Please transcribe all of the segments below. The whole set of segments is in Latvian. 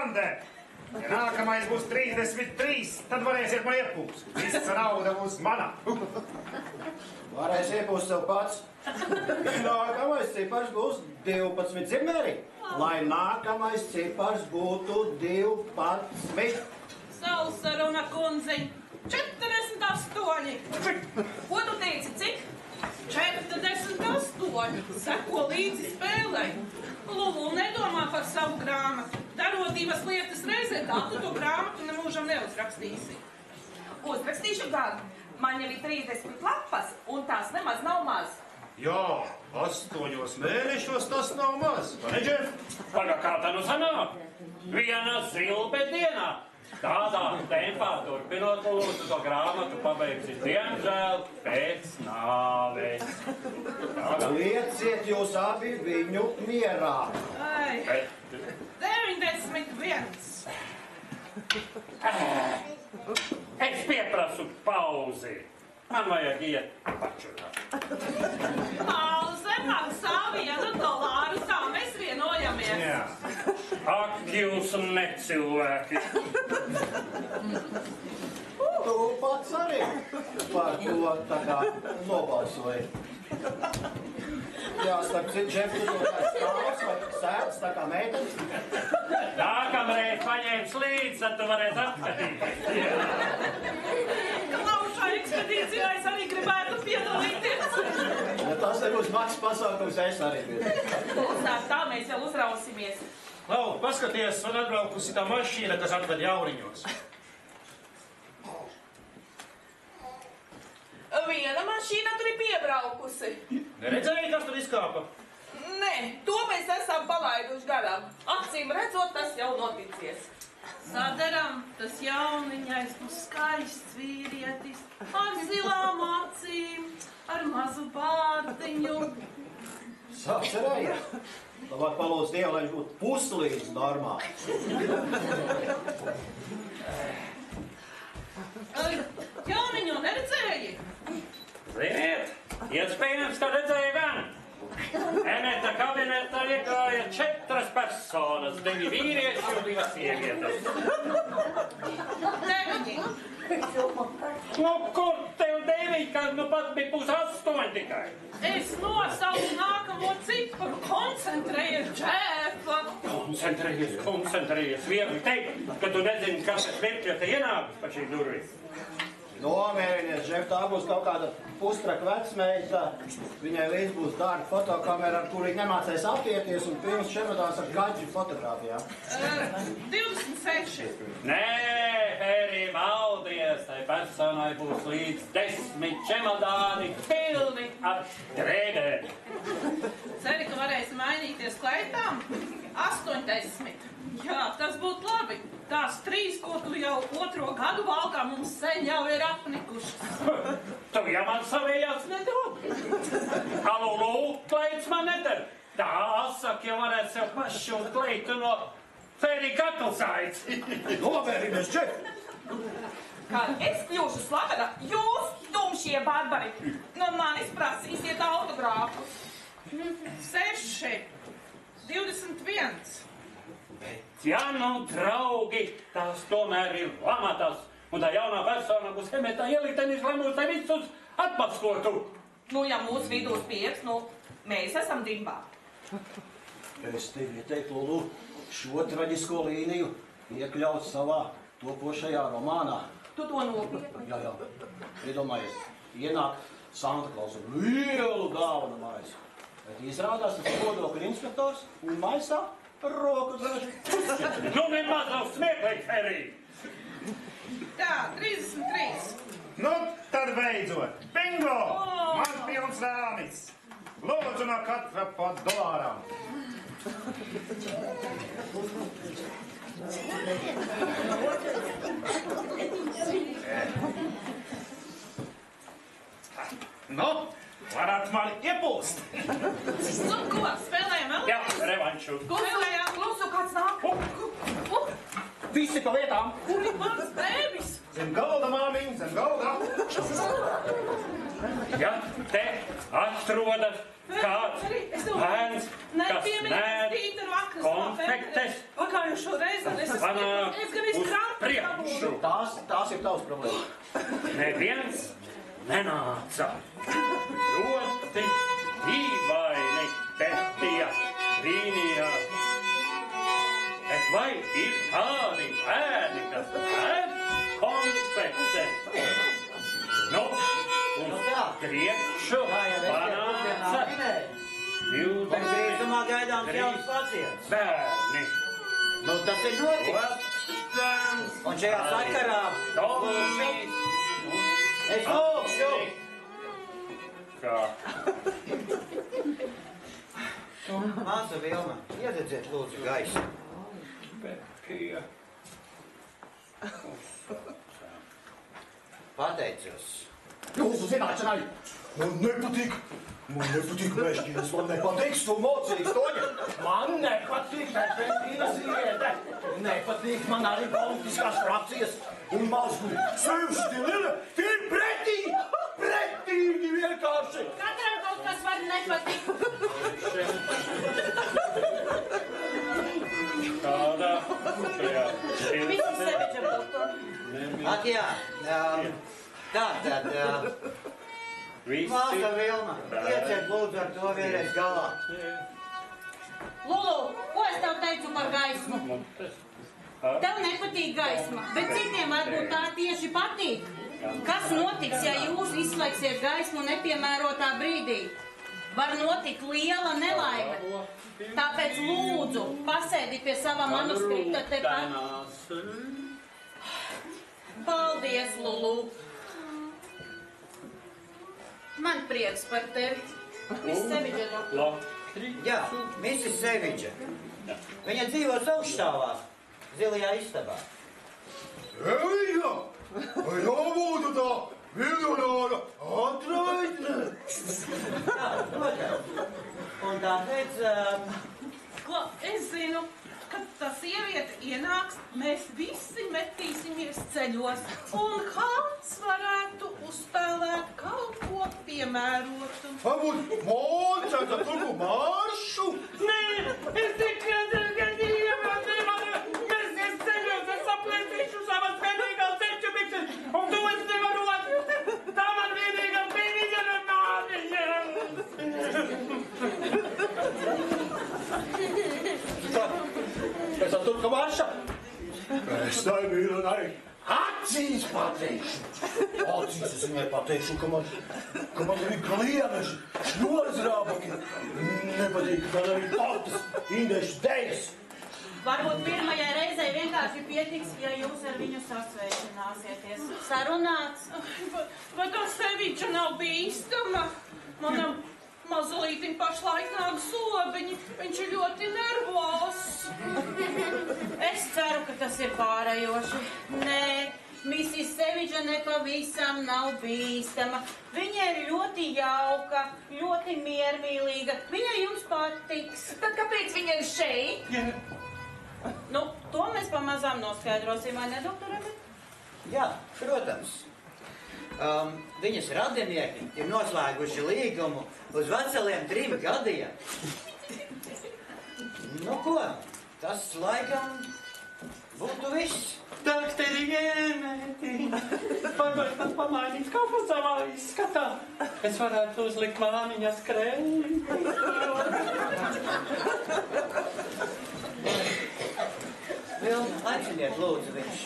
komandē. Ja nākamais būs 33, tad varēsiet man iepūst. Visa nauda būs mana. Varēs iepūst sev pats. Nākamais cipars būs 12, Zimeri. Lai nākamais cipars būtu 12. Saulsaruna kundziņ, 48. Ko tu teici, cik? 48. Seko līdzi spēlei. Lulu nedomā par savu grāmatu. Darot divas lietas reizē, tā tu to grāmatu nemūžam neuzrakstīsi. Uzrakstīšu gan. Man jau ir 30 lapas, un tās nemaz nav maz. Jā, 8 mēnešos tas nav maz. Vai ne, Džef? Paga, kā tā nu sanāk? Viena zilbe dienā. Tādā tempā turpinot, lūdzu, to grāmatu pabeigsi, diemžēl, pēc nāves. Lieciet jūs abi viņu mierā. Ai, 91. Es pieprasu pauzi. Man vajag iet pačurāt. Pauze maksā $1, tā mēs vienojamies. Jā. Ak, jūs necilvēki. Tu pats arī par to tā kā nobalsoji. Jā, starp citu, Džef, tu to kā stāvs vai sēdz tā kā meitenes? Nākamreiz paņēms līdz, tad tu varēsi apskatīties. Klaušā ekspedīcijā es arī gribētu piedalīties. Ja tas nebūs maksas pasākums, es arī biju. Lūdzu, tā mēs jau uzrausimies. Lau, paskaties, un atbraukusi tā mašīna, kas atved jauniņos. Viena mašīna tur ir piebraukusi. Neredzēji, kas tur izkāpa? Nē, to mēs esam palaiduši garām. Acīm redzot, tas jau noticies. Sadaram, tas jauniņais būs skaists vīrietis, ar zilām acīm, ar mazu bārtiņu. Sacerējies. Labāk palūdz Dievu, lai viņš būtu puslīdz normāli. Jauniņu neredzēji? Ziniet, iespējams, ka redzēju gan. Emeta kabinetā iegāja 4 personas, 2 vīrieši un 2 sievietes. 9. Nu, kur tev 9, kad nu pat bija 7,8 tikai? Es nosaucu nākamo ciparu. Koncentrējies, Džefa. Koncentrējies. Vienu teikt, ka tu nezini, kāpēc pirkļa te ienākus pa šī durvis. Nomierinies, Džef, tā būs kaut kāda pustraka vecmeita. Viņai līdz būs dārga fotokamera, ar kuru viņa nemācēs apieties un pilns čemodāns ar gadži fotogrāfijām. 26. Nē, Pērī, maldies, tai personai būs līdz 10 čemodāni pilni ar drēbēm. Ceri, ka varēsi mainīties kleitām? 80. Jā, tas būtu labi. Tās 3, ko tu jau 2. gadu valkā, mums sen jau ir apnikušas. Tu jau man savējās nedod. Alulu, kleits man neder. Tā asaka, ja varētu sev pašūt kleitu no Pērī Katlsaites. Nomierinies, Džef! Kad es kļūšu slavena, jūs, tumšie barbari, no manis prasīsiet autogrāfus. 6. 21. Ja nu, draugi, tās tomēr ir lamatas, un tā jaunā persona būs Emetā ieliktenis, lai mūs te visus atmaskotu. Nu, ja mūsu vidūs pieks, nu, mēs esam dimbā. Es tev ieteiktu, Lulu, šo traģisko līniju iekļaut savā topošajā romānā. Tu to nopietni? Jā. Iedomājies, ienāk Santa Klausa lielu galvenu maisu. Bet izrādās tas kodokļu inspektors un maisā roku daži. Nu, nemaz nav smieklīgi, Pērī. Tā, 33. Nu, tad beidzot. Bingo! Man pilns rāmis. Lūdzu no katra pa $1. Nu, varat mani iepūst. Nu, ko, spēlējam vēl? Jā, revanšu. Ko spēlējam? Klusu, kāds nāk? Visi pa vietām! Kur ir mans bēbis? Zem galda, māmiņ, zem galda. Ja te atrodas kāds bērns, kas nēd konfektes, Pagājušo reizi es panāk gan uz priekšu. Tās ir tavs problēmas. Neviens nenāca. Ļoti dīvaini pētīja brīnījā. Bet vai ir tādi bērni, kas ēd konfektes? Nu, uz priekšu panāca 23 gaidāms jauns pacients. bērni. Nu, tas ir noticis. Un šajā sakarā es lūkšu. Kā? Māsa Vilma, iededziet lūdzu gaisu. Pētīja. Pateicos. Jūsu zināšanai, man nepatīk mežģīnas, man nepatīk stulmocīgas toņa. Man nepatīk pētīnas iede. Nepatīk man arī politiskās frakcijas un mazguli. Sevišķi Lila, tie ir pretīgi vienkārši. Katram kaut kas var nepatikt. Kādā? Visam sevišķam, doktor. Ak jā, tātad, Māsa Vilma, ieciet lūdzu ar to vienreiz galā. Lulu, ko es tev teicu par gaismu? Tev nepatīk gaisma, bet citiem varbūt tā tieši patīk. Kas notiks, ja jūs izslēgsiet gaismu nepiemērotā brīdī? Var notikt liela nelaime. Tāpēc lūdzu, pasēdi pie sava manuskripta tepat. Paldies, Lulu. Man prieks par tevi. Viss Seviģa, doktor. Jā, Mrs. Seviģa. Viņa dzīvos augšstāvā, zilajā istabā. Seviģa, vai jābūtu tā miljonāra atraitne? Jā, protams. Un tāpēc, Ko, es zinu, kad tā sieviete ienāks, mēs visi metīsimies ceļos, un kāds varētu uzspēlēt kaut ko piemērotu. Varbūt Mozarta turku maršu? Nē, es tikai nevaru. Mēs ceļos, es aplētīšu savas vienīgās ceļu mikses, un to es nevaru atjūt. Tā man vienīgā pēdīga no māmiņa. Es ar turku marša? Es tai mīlonai acīs pateikšu. Acīs es viņai pateikšu, ka man ir gliemeži, šņorzrābaki. Nepatīk, ka arī tautas, indešu dejas. Varbūt pirmajai reizei vienkārši pietiks, ja jūs ar viņu sasveicināsieties. Sarunāts. Vai tā Seviģa nav bīstama? Manam mazulītim pašlaik nāk sobiņi, viņš ir ļoti nervos. Es ceru, ka tas ir pārējoši. Nē, Mrs. Seviģa nepavisam nav bīstama. Viņa ir ļoti jauka, ļoti miermīlīga. Viņa jums patiks. Tad kāpēc viņa ir šeit? Nu, to mēs pamazām noskaidrosim, vai ne, doktora? jā, protams. Viņas radinieki ir noslēguši līgumu uz veseliem 3 gadiem. Nu ko, tas laikam būtu viss. Dakteri Jēmēti, varbūt man pamainīt kaut ko savā izskatā. Es varētu uzlikt māmiņas krēju. Vilma, aiciniet lūdzu viņš.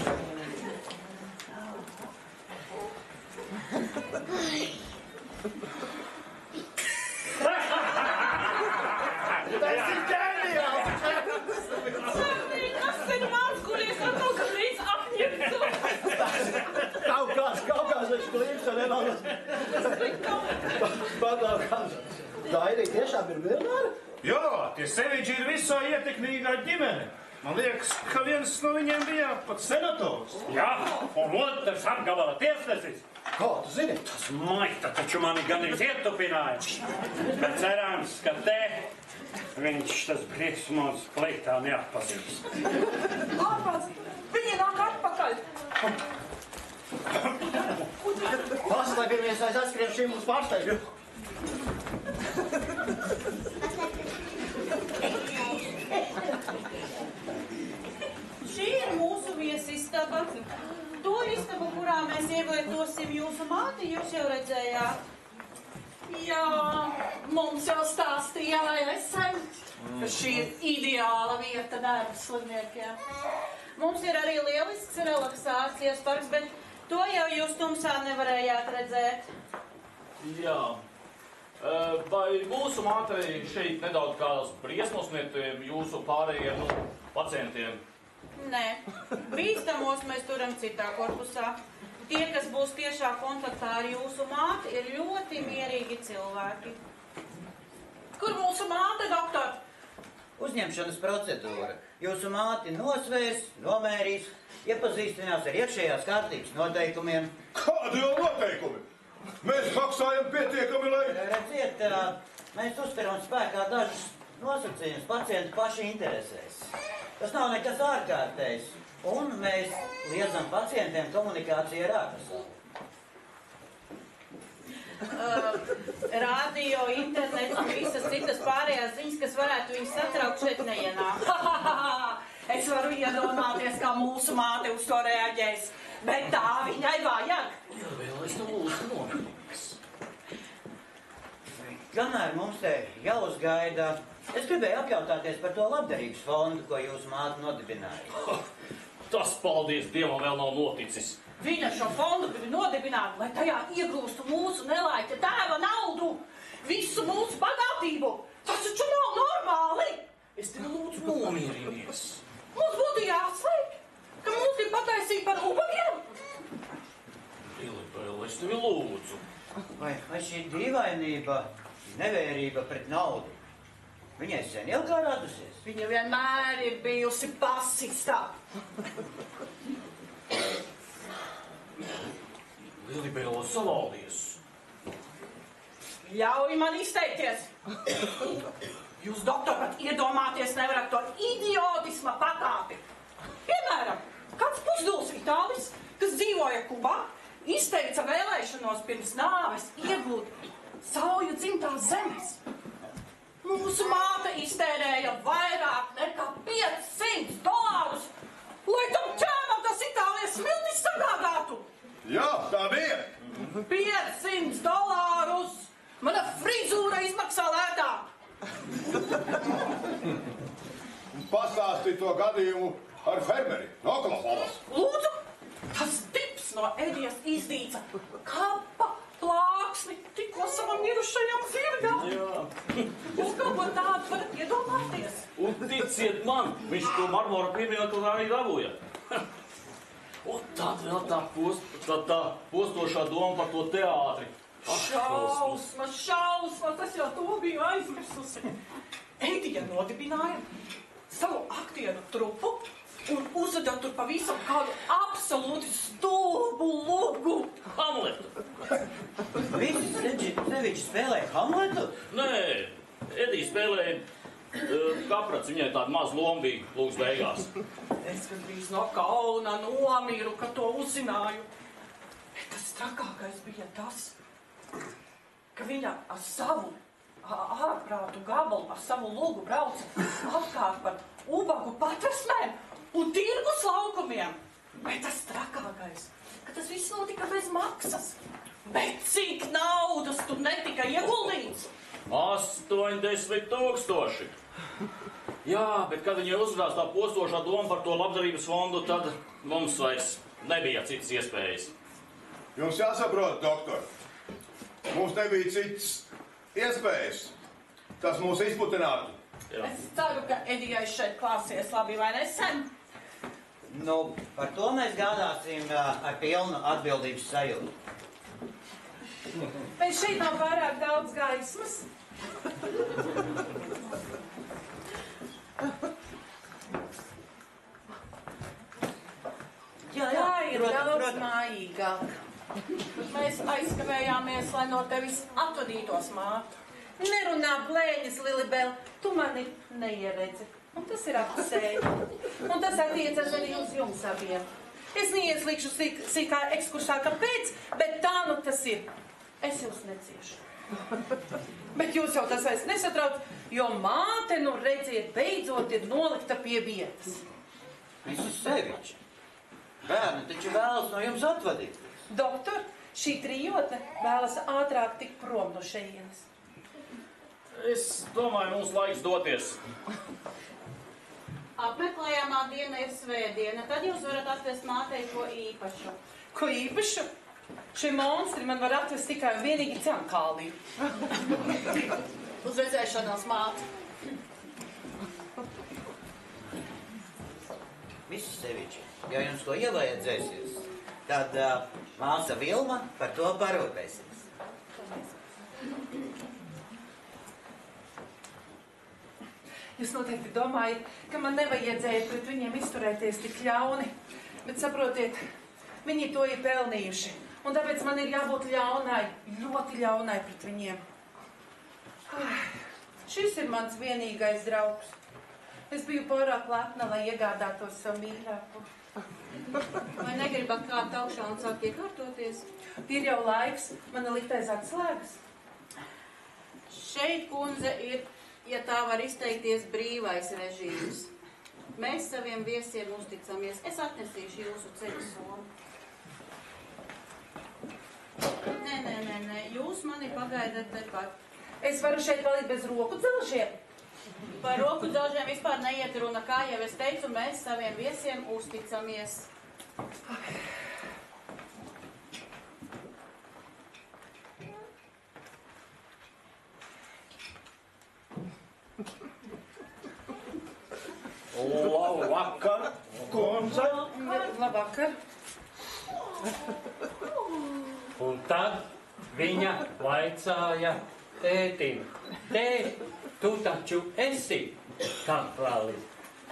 Tas ir ģeniāli! Kas ir mazgulies, atkal gandrīz apņemts. Kaut kāds viņš klīps un nevēlas. Pagaukās. Tā ir tiešām ir miljonāra? Jā, tie Seviģi ir visai ietekmīgā ģimene. Man liekas, ka viens no viņiem bija pat senators. Jā, un otrs apgabala tiesnesis. Kā tu zini? Tas maita taču mani gandrīz ietupināja. Bet cerams, ka te viņš tas briesmons pleitā neatpazīs. Ārpats, viņi nāk atpakaļ. Paslēpjamies aiz atskriem šīm uz pārsteigļu. Šī ir mūsu viesistaba. To istabu, kurā mēs ievietosim jūsu māti, jūs jau redzējāt. Jā, mums jau stāstīja, vai nesen, ka šī ir ideāla vieta nervu slimniekiem. Mums ir arī lielisks relaksācijas parks, bet to jau jūs tumsā nevarējāt redzēt. Jā. Vai mūsu mātei šeit nedaudz kādas briesmas no jūsu pārējiem pacientiem? Nē, bīstamos mēs turam citā korpusā. Tie, kas būs tiešā kontaktā ar jūsu māti, ir ļoti mierīgi cilvēki. Kur mūsu māte, doktor? Uzņemšanas procedūra. Jūsu māti nosvērs, nomērīs, iepazīstinās ar iekšējās kārtības noteikumiem. Kādi jau noteikumi? Mēs maksājam pietiekami, lai... Redziet, mēs uztveram spēkā dažus nosacījumus pacientu paši interesēs. Tas nav nekas ārkārtējs, un mēs liedzam pacientiem komunikāciju ar ārpasauli. Radio, internets un visas citas pārējās ziņas, kas varētu viņus satraukt, šeit neienāk. Es varu iedomāties, kā mūsu māte uz to reaģēs, bet tā viņai vajag. Jā, vēl es tam lūdzu nomierīgs. Kamēr mums te jāuzgaida, es gribēju apjautāties par to labdarības fondu, ko jūsu māte nodibināja. Tas, paldies Dievam, vēl nav noticis. Viņa šo fondu grib nodibināt, lai tajā iegūstu mūsu nelaika tēva naudu, visu mūsu bagātību. Tas taču nav normāli! Es tevi lūdzu nomierinies. Mums būtu jāslēg, ka mums grib pataisīt par ubagiem. Filipēl, es tevi lūdzu. Vai šī dīvainība, nevērība pret naudu, viņai sen jau kā radusies? Viņa vienmēr ir bijusi pasistā. Filipēl, savaldies. Ļauj man izteikties. Jūs, doktor, pat iedomāties nevarat to idiotisma pakāpi. Piemēram, kāds pusdūls itālis, kas dzīvoja Kubā, izteica vēlēšanos pirms nāves iegūt sauju dzimtās zemes. Mūsu māte iztērēja vairāk nekā $500, lai tam ķēmam tas Itālijas smiltis sagādātu. Jā, tā bija. $500! Mana frizūra izmaksā lētāk! Pastāstīja to gadījumu ar fermeri no Oklahomas. Lūdzu, tas tips no Edijas izdīca kapa plāksni tikko savam mirušajam zirgam. Jā. Uz kaut ko tādu varat iedomāties. Un ticiet man, viņš to marmora pieminekli arī dabūja. Un tad vēl tā postošā doma par to teātri. Šausmas, tas jau to biju aizmirsusi. Edija nodibināja savu aktieru trupu un uzveda tur pavisam kādu absolūti stulbu lugu. Hamletu. Visi sevišķi spēlēja Hamletu? Nē, Edija spēlēja kaprats, viņai tāda maz loma bija lūgs beigās. Es gandrīz no kauna nomiru, kad to uzzināju. Bet tas trakākais bija tas, ka viņa ar savu ārprātu gabalu, ar savu lugu brauca apkārt par ubagu patvesmēm un tirgus laukumiem. Bet tas trakākais, ka tas viss notika bez maksas. Bet cik naudas tur netika ieguldīts? 80,000. Jā, bet kad viņi uzrādās tā postošā doma par to labdarības fondu, tad mums vairs nebija citas iespējas. Jums jāsaprot, doktor, mums nebija citas iespējas. Tas mūs izputinātu. Jā. Es ceru, ka Edijai šeit klāsies labi, vai nesen? Nu, par to mēs gādāsim ar pilnu atbildības sajūtu. Vai šeit nav pārāk daudz gaismas? Jā, Ir daudz mājīgāk. Mēs aizkavējāmies, lai no tevis atvadītos māte. Nerunā blēņas, Lilibel, tu mani neieredzi. Un tas ir apsēji. Un tas attiecas arī uz jums abiem. Es neieslīgšu sīkā ekskursā, kāpēc, bet tā nu tas ir. Es jūs neciešu. Bet jūs jau tas vairs nesatrauc, jo māte, nu redziet, beidzot ir nolikta pie vietas. Mrs. Seviča, bērni taču vēlas no jums atvadīties. Doktor, šī trijotne vēlas ātrāk tikt prom no šejienes. Es domāju, mums laiks doties. Apmeklējamā diena ir svētdiena, tad jūs varat atvest mātei ko īpašu. Ko īpašu? Šie monstri man var atvest tikai un vienīgi Cankālī. Uz redzēšanās, māte. Mrs. Seviča, ja jums ko ievajadzēsies, tad māsa Vilma par to parūpēsies. Jūs noteikti domājat, ka man nevajadzēja pret viņiem izturēties tik ļauni, bet saprotiet, viņi to ir pelnījuši, un tāpēc man ir jābūt ļaunai, ļoti ļaunai pret viņiem. Šis ir mans vienīgais draugs. Es biju pārāk lepna, lai iegādātos savu mīļāko. Vai negribat kāpt augšā un sākt iekārtoties? Ir jau laiks, mana liktais atslēgas. Šeit, kundze, ir, ja tā var izteikties, brīvais režīms. Mēs saviem viesiem uzticamies. Es atnesīšu jūsu ceļu somu. Nē, jūs mani pagaidat tepat. Es varu šeit palikt bez roku dzelžiem. Par roku dzelžiem vispār neiet runa, kā jau es teicu, mēs saviem viesiem uzticamies. Labvakar, kundze. Labvakar. Un tad viņa vaicāja tētim: Tēt, tu taču esi kapralis?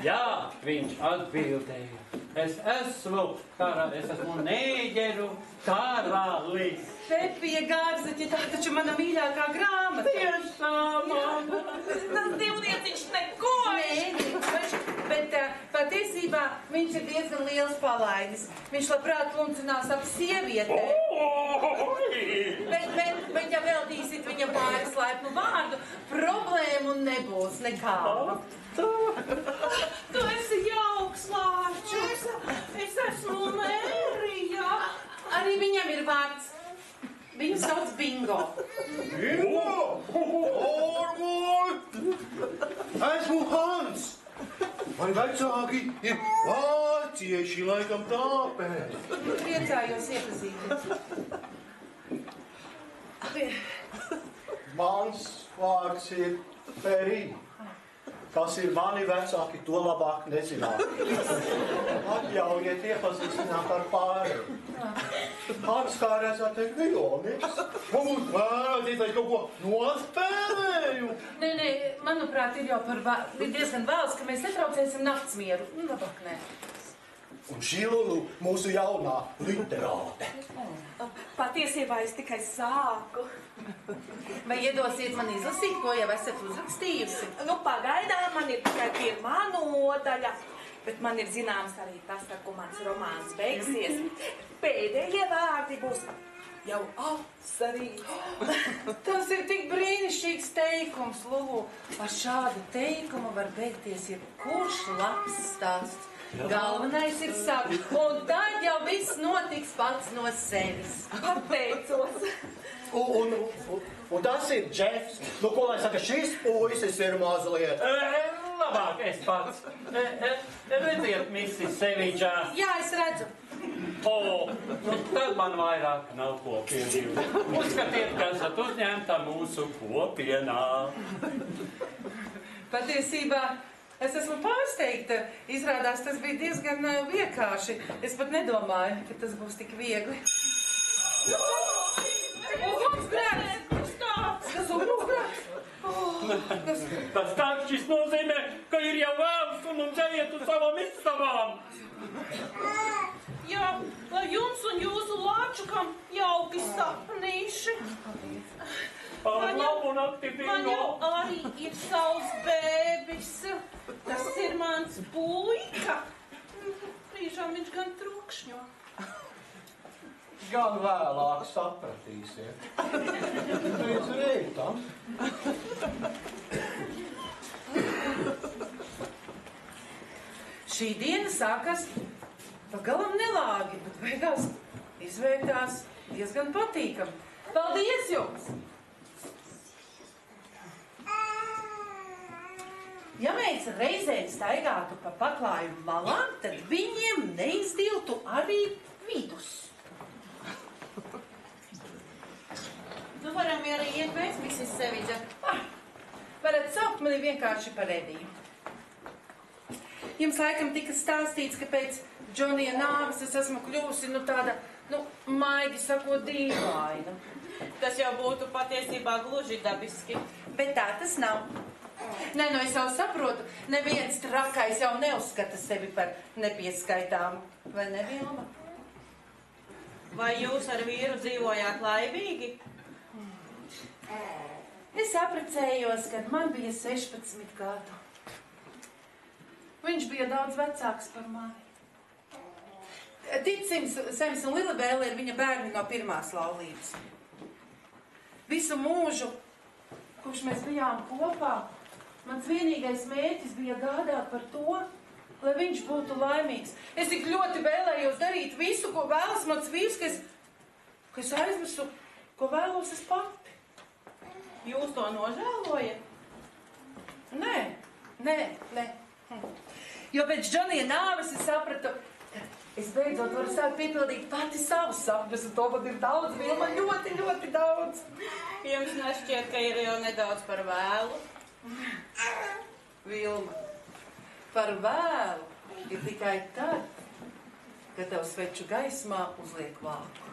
Jā, viņš atbildēja. Es esmu nēģeru karalis. Pepija Gārzeķi, tā taču mana mīļākā grāmata. Tiešām, mamma. Tas divnieciņš neko! Nē, bet patiesībā viņš ir diezgan liels palaidis. Viņš labprāt luncinās ap sievietē. Bet ja veltīsit viņam pāris laipnu vārdu, problēmu nebūs nekādu. Tu esi jauks, Lārčuks. Es esmu Mērija. Arī viņam ir vārds. Viņu sauc Bingo. Ormul! Esmu Hans! Man vecāki ir vācieši, laikam tāpēc. Priecājos iepazīties. Mans vārds ir Perī. Kas ir mani vecāki, to labāk nezināt. Atļaujiet iepazīstināt ar pārējiem. Hans, kā redzat, ir vilnis. Mums vēlaties, lai kaut ko nospēlēju. Nē, manuprāt, ir jau ir diezgan vēls, ka mēs netraucēsim naktsmieru. Labāk, nē. Un šī Lulu mūsu jaunā literāte. Patiesībā es tikai sāku. Vai iedosiet man izlasīt, ko jau esat uzrakstījusi? Nu, pagaidām man ir tikai pirmā nodaļa, bet man ir zināms arī tas, ar ko mans romāns beigsies. Pēdējie vārdi būs jau apsarīts. Tas ir tik brīnišķīgs teikums, Lulu. Ar šādu teikumu var beigties jebkurš labs stāsts. Galvenais ir savi, un tad jau viss notiks pats no sevis. Pateicos. Un tas ir Džefs. Nu, ko lai saka, šis puisis ir mazliet. Labāk es pats. Redziet, Mrs. Sevičā. Jā, es redzu. Tad man vairāk nav ko piedzīvot. Uzskatiet, ka esat uzņemta mūsu kopienā. Patiesībā es esmu pārsteigta. Izrādās, tas bija diezgan vienkārši. Es pat nedomāju, ka tas būs tik viegli. Tas takšķis nozīmē, ka ir jau vēls un mums jāiet uz savām istabām. Jā, lai jums un jūsu Lāčukam jauki sapnīši. Labu nakti, Bingo. Man jau arī ir savs bēbis. Tas ir mans puika. Brīžām viņš gan trokšņo. Gan vēlāk sapratīsiet. Līdz rītam. Šī diena sākas pagalam nelāgi, bet beigās izvērtās diezgan patīkami. Paldies jums! Ja mēs reizēm staigātu pa paklājumu malām, tad viņiem neizdiltu arī vidus. Nu, varam arī iet pēc Mrs. Sevidža. Varat saukt mani vienkārši par Ediju. Jums laikam tika stāstīts, ka pēc Džonija nāves es esmu kļuvusi, tāda, maigi sakot, dīvaina. Tas jau būtu patiesībā gluži dabiski. Bet tā tas nav. Nē, es jau saprotu, neviens trakais jau neuzskata sevi par nepieskaitāmu. Vai ne, Vilma? Vai jūs ar vīru dzīvojāt laimīgi? Es apprecējos, kad man bija 16 gadu. Viņš bija daudz vecāks par mani. Ticim, Sems un Lilibēle ir viņa bērni no pirmās laulības. Visu mūžu, kurš mēs bijām kopā, mans vienīgais mērķis bija gādāt par to, lai viņš būtu laimīgs. Es tik ļoti vēlējos darīt visu, ko vēlas mans vīrs, ka es aizmirsu, ko vēlos es pati. Jūs to nožēlojat? Nē. Jo pēc Džonija nāves es sapratu, ka es beidzot varu sākt piepildīt pati savus sapņus, un to man ir daudz, Vilma, ļoti, ļoti daudz. Jums nešķiet, ka ir jau nedaudz par vēlu? Vilma, par vēlu ir tikai tad, kad tev sveču gaismā uzliek vāku.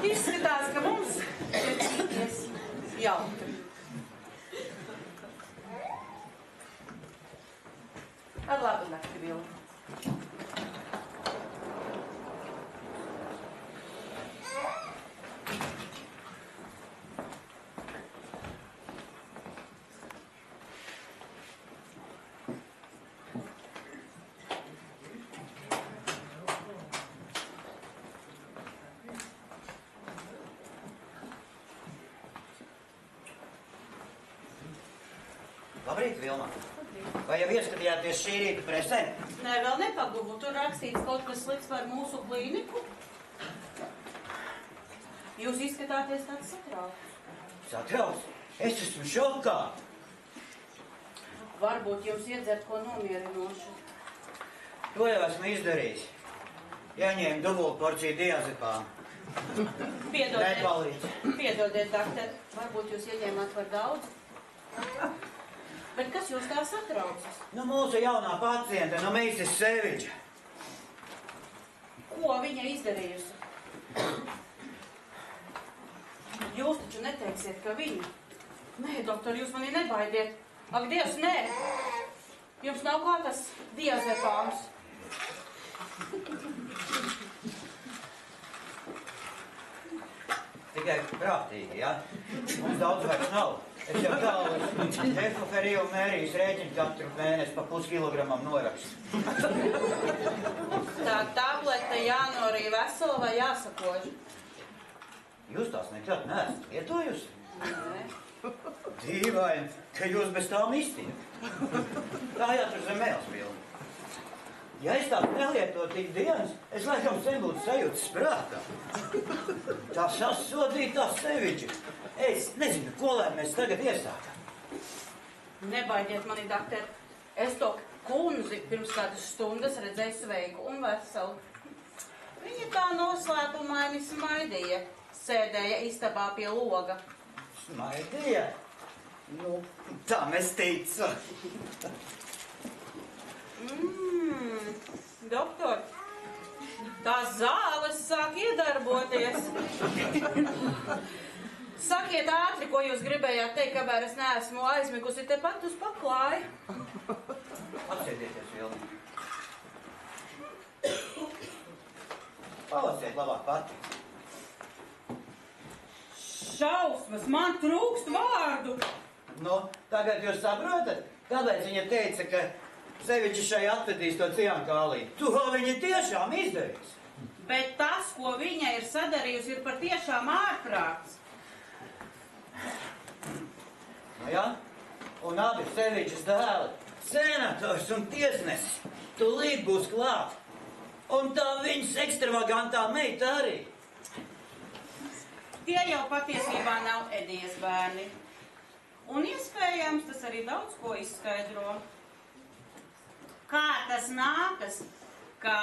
Izskatās, ka mums precīties jautri. Ar labu nakti, Vilma. Labrīt, Vilma. Vai jau ieskatījāties šī rīta presē? Nē, vēl nepaguvu. Tur rakstīts kaut kas slikts par mūsu klīniku. Jūs izskatāties tāds satrauks. Satrauks? Es esmu šokā. Varbūt jums iedzert ko nomierinošu. To jau esmu izdarījis. Ieņēmu dubult porciju diazepānu. Piedodiet, doktor. Varbūt jūs ieņēmāt par daudz? Bet kas jūs tā satraucas? Mūsu jaunā paciente, Mrs. Sevidža. Ko viņa izdarījusi? Jūs taču neteiksiet, ka viņa. Nē, doktor, jūs mani nebaidiet. Ak, Dievs, nē. Jums nav kā tas diazepāns. Tikai prātīgi, ja? Mums daudz vairs nav. Es jau tālu Hefoferiju mērījus rēķinu katru mēnesi pa puskilogramam norakstu. Tā tablete jānorī vesela vai jāsakož? Jūs tās nekad neesat lietojusi? Nē. Dīvaini, ka jūs bez tām iztiek. Tā jātur zem mēles pilna. Ja es tādu nelietotu tik dienas, es laikam sen būtu sajūtas prātā. Tā sasodītā Sevidža. Es nezinu, ko lai mēs tagad iesākam. Nebaidiet mani, doktor. Es to kundzi pirms kādas stundas redzēju sveiku un veselu. Viņa tā noslēpumaini smaidīja. Sēdēja istabā pie loga. Smaidīja? Tā mēs ticu. Doktor, tās zāles sāk iedarboties. Sakiet ātri, ko jūs gribējāt teikt, kamēr es neesmu aizmigusi tepat uz paklāja. Apsēdieties, Vilni. Palasiet labāk pati. Šausmas, man trūkst vārdu. Tagad jūs saprotat, kāpēc viņa teica, ka Sevidža šai atvedīs to ciankālī. To viņa tiešām izdarīs. Bet tas, ko viņa ir sadarījusi, ir patiešām ārprāts. Nu jā, un abi Sevičas dēli, senators un tiesnesis, tūlīt būs klāt. Un tā viņas ekstravagantā meita arī. Tie jau patiesībā nav Edijas bērni. Un iespējams, tas arī daudz ko izskaidro. Kā tas nākas, ka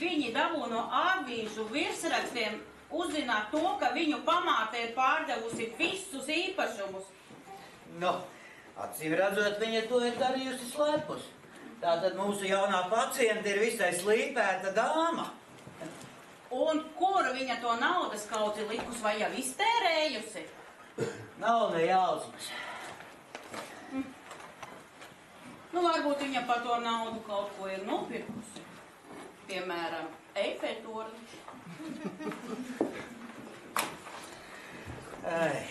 viņi dabū no avīžu virsrakstiem uzzināt to, ka viņu pamāte ir pārdevusi visus īpašumus? Nu, acīm redzot, viņa to ir darījusi slepus. Tātad mūsu jaunā pacienta ir visai slīpēta dāma. Un kur viņa to naudas kaudzi likus vai jau iztērējusi? Nav ne jausmas. Nu, varbūt viņa par to naudu kaut ko ir nopirkusi. Piemēram, Eiffeltorni. Ai.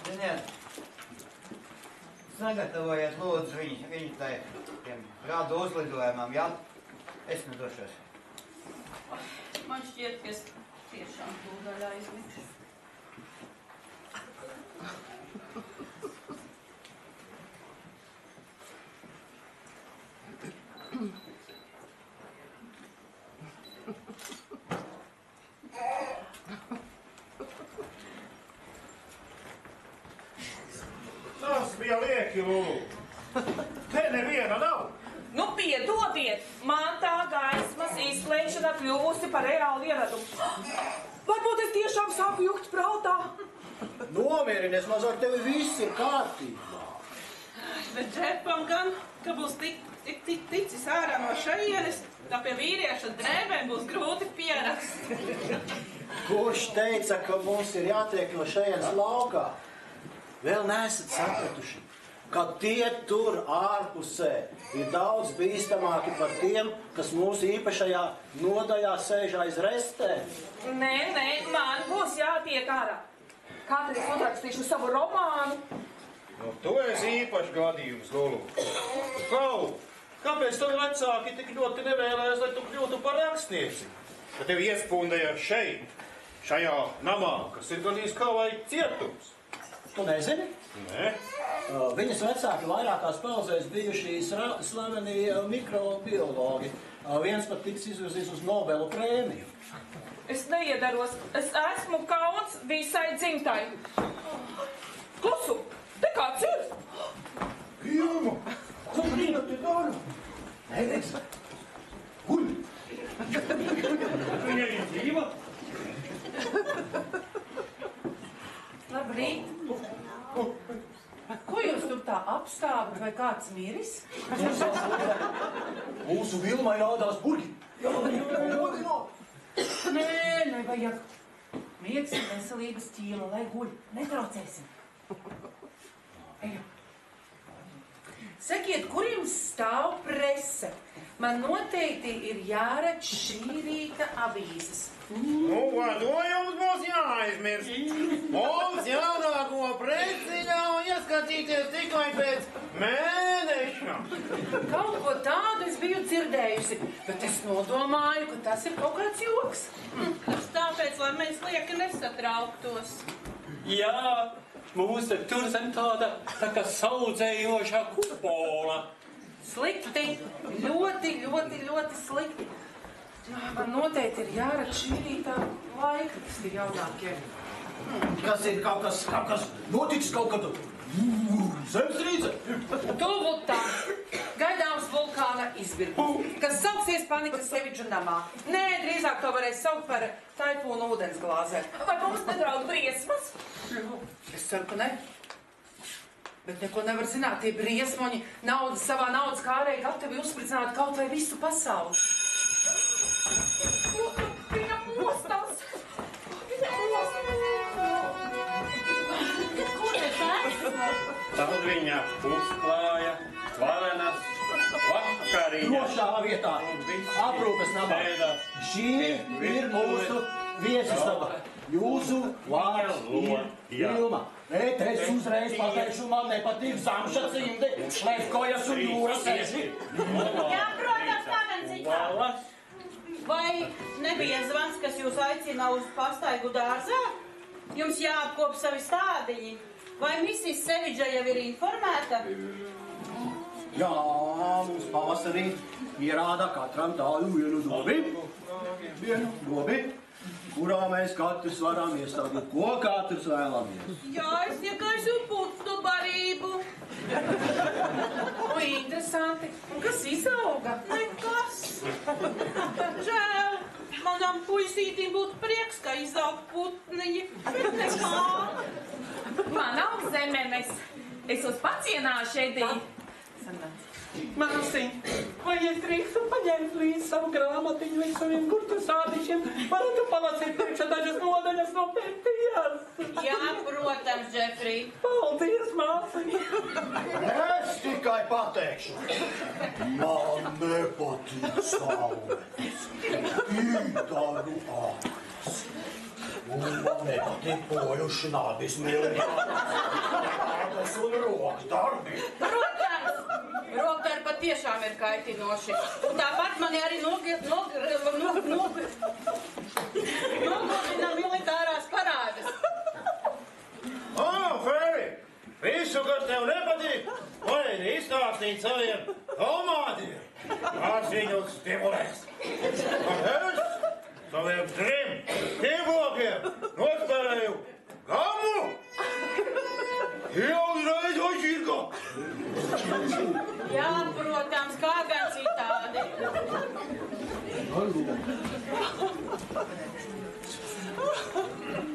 Ziniet, sagatavojiet lūdzu viņu tiem rādu uzlidojumam, jā? Es nedošos. Man šķiet, ka es tiešām tūdaļ aizmigšu. Tas bija lieki, Lulu. Te neviena nav. Nu, piedodiet, man tā gaismas izslēgšana kļuvusi par reālu ieradumu. Varbūt es tiešām sāku jukt prātā. Nomierinies, maz ar tevi viss ir kārtībā. Bet Džepam gan, ka būs ticis ārā no šajienes, tā pie vīrieša drēbēm būs grūti pierast. Kurš teica, ka mums ir jātiek no šajienes laukā? Vēl neesat sapratuši, ka tie tur ārpusē ir daudz bīstamāki par tiem, kas mūsu īpašajā nodaļā sēž aiz restēm. Nē, man būs jātiek ārā. Kad es uzrakstīšu savu romānu? Nu, tu esi īpašs gadījums, Lulu. Klau, kāpēc tavi vecāki tik ļoti nevēlēs, lai tu kļūtu par rakstnieci? Ka tevi iespūndēja šeit, šajā namā, kas ir gandrīz kā vai cietums. Tu nezini? Nē. Viņas vecāki vairākās paudzēs bijuši slaveni mikrobiologi. Viens pat tiks izvirzīts uz Nobela prēmiju. Es neiedaros. Es esmu kauns visai dzimtai. Klusu! Te kāds ir? Ilma! Ko brīnat te dara? Neredz! Guļ! Viņa ir dzīva? Labrīt! Ko jūs tur tā apstāvat, vai kāds miris? Mūsu Vilmai rādās burgi! Nē, nevajag. Miegs ir veselības ķīla, lai guļ. Netraucēsim. Ejam. Sakiet, kur jums stāv prese? Man noteikti ir jāredz šī rīta avīzes. Nu, vai to jums būs jāaizmirst? Mums jaunāko preci ļauj ieskatīties tikai pēc mēneša. Kaut ko tādu es biju dzirdējusi, bet es nodomāju, ka tas ir kaut kāds joks. Tas tāpēc, lai mēs lieki nesatrauktos. Jā, mūsu tur zem tāda tā kā saudzējošā kupola. Slikti, ļoti slikti. Man noteikti ir jāredz šī rīta laikraksti jaunākie. Kas ir kaut kas notiks kaut kad zemstrīce? Tuvu tā, gaidāms vulkāna izvirbums, kas sauksies Panikas Seviču namā. Nē, drīzāk to varēs saukt par taifūnu ūdensglāzē. Vai mums nedraud briesmas? Es ceru, ka ne. Bet neko nevar zināt, tie briesmoņi savā naudas kārē gatavi uzspridzināt kaut vai visu pasauli. Viņa mostās! Kur ir esmu? Tad viņa uzklāja varenas vakariņas. Drošā vietā, aprūpes namā. Šī ir mūsu viesistaba. Jūsu vārds ir Vilma. Bet es uzreiz pateikšu, man nepatīk zamša cimdi, lēkojas un jūras eži. Jā, protams, kādam citām. Vai nebija zvans, kas jūs aicina uz pastaigu dārzā? Jums jāapkop savi stādiņi. Vai Mrs. Sevidža jau ir informēta? Jā, mums pavasarī ierāda katram tādu vienu dobi, kurā mēs katrs varam iestādīt, ko katrs vēlamies. Jā, es iekaisu putnu barību. Interesanti. Un kas izauga? Nekas. Žēl, manam puisītim būtu prieks, ka izaug putniņi, bet nekā. Man nav zemenes. Es uz pacienāšu ēdīt. Māsiņ, vai es drīkstu paņemt līdz savu grāmatiņu līdz saviem gurtu sādišiem? Varētu palasīt priekšā dažas nodaļas no Pētijas. Jā, protams, Džefrī. Paldies, māsiņ. Es tikai pateikšu, man nepatīk saules, ītaru ādas. Un man nepatīk pojuši nabis milnādas un rokdarbi. Protams, rokdarbi patiešām ir kaitinoši. Un tāpat mani arī nogodina militārās parādes. Feri, visu, kas tev nepatīk, vajag izstāstīt saviem komādiem. Tās viņus stimulēs. Un es saviem 3 tīmlokiem nospēlēju gamu. Jau uzreiz ošķirko. Jā, protams, kā gan citādi.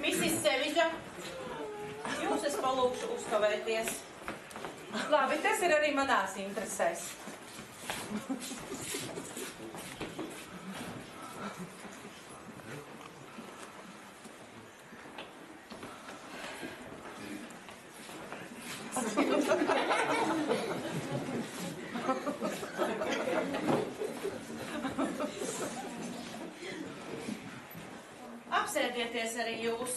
Mrs. Sevidža, jūs es palūkšu uzkavēties. Labi, tas ir arī manās interesēs. Apsēdieties arī jūs.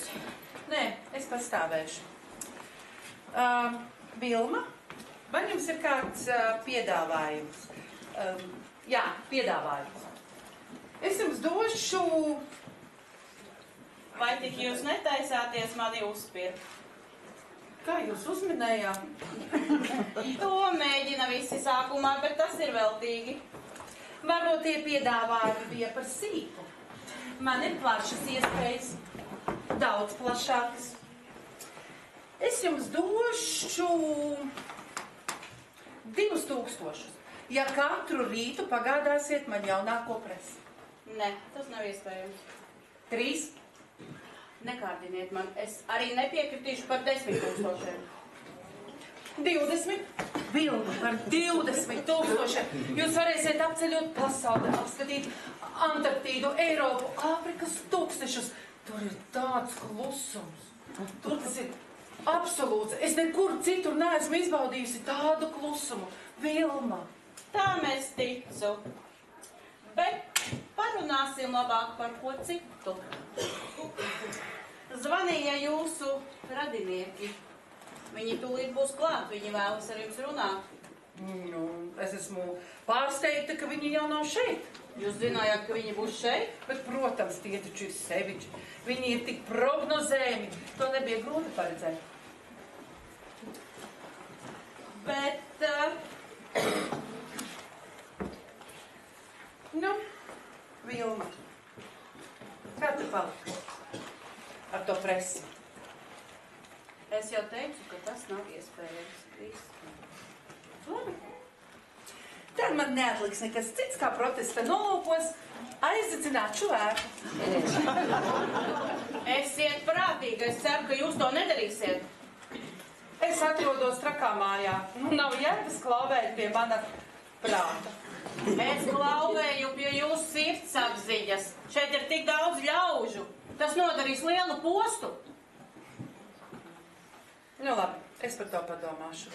Nē, es pastāvēšu. Vilma, vai jums ir kāds piedāvājums? Jā, piedāvājums. Es jums došu... Vai tik jūs netaisāties mani uzspirt? Kā jūs uzminējāt? To mēģina visi sākumā, bet tas ir veltīgi. Varbūt tie piedāvājumi bija par sīku. Man ir plašas iespējas, daudz plašākas. Es jums došu 2000, ja katru rītu pagādāsiet man jaunāko presi. Ne, tas nav iespējams. 3. Nekārdiniet man, es arī nepiekritīšu par 10 000. 20. Vilma, par 20 000. Jūs varēsiet apceļot pasauli, apskatīt Antarktīdu, Eiropu, Āfrikas tūkstnešus. Tur ir tāds klusums. Tur tas ir absolūts. Es nekur citur neesmu izbaudījusi tādu klusumu. Vilma. Tam es ticu. Bet parunāsim labāk par ko citu. Zvanīja jūsu radinieki. Viņi tūlīt būs klāt, viņi vēlas ar jums runāt. Nu, es esmu pārsteigta, ka viņi jau nav šeit. Jūs zinājāt, ka viņi būs šeit? Bet, protams, tie taču ir Sevidži. Viņi ir tik prognozējami. To nebija grūti paredzēt. Bet... Nu, Vilma, kā tu paliki ar to presi? Es jau teicu, ka tas nav iespējams. Labi. Tad man neatliks nekas cits, kā protesta nolūkos aizdedzināt šo ēku. Esiet prātīgi, es ceru, ka jūs to nedarīsiet. Es atrodos trakā mājā. Nav jēgas klauvēt pie mana prāta. Es klauvēju pie jūsu sirdsapziņas. Šeit ir tik daudz ļaužu. Tas nodarīs lielu postu. Nu labi, es par to padomāšu.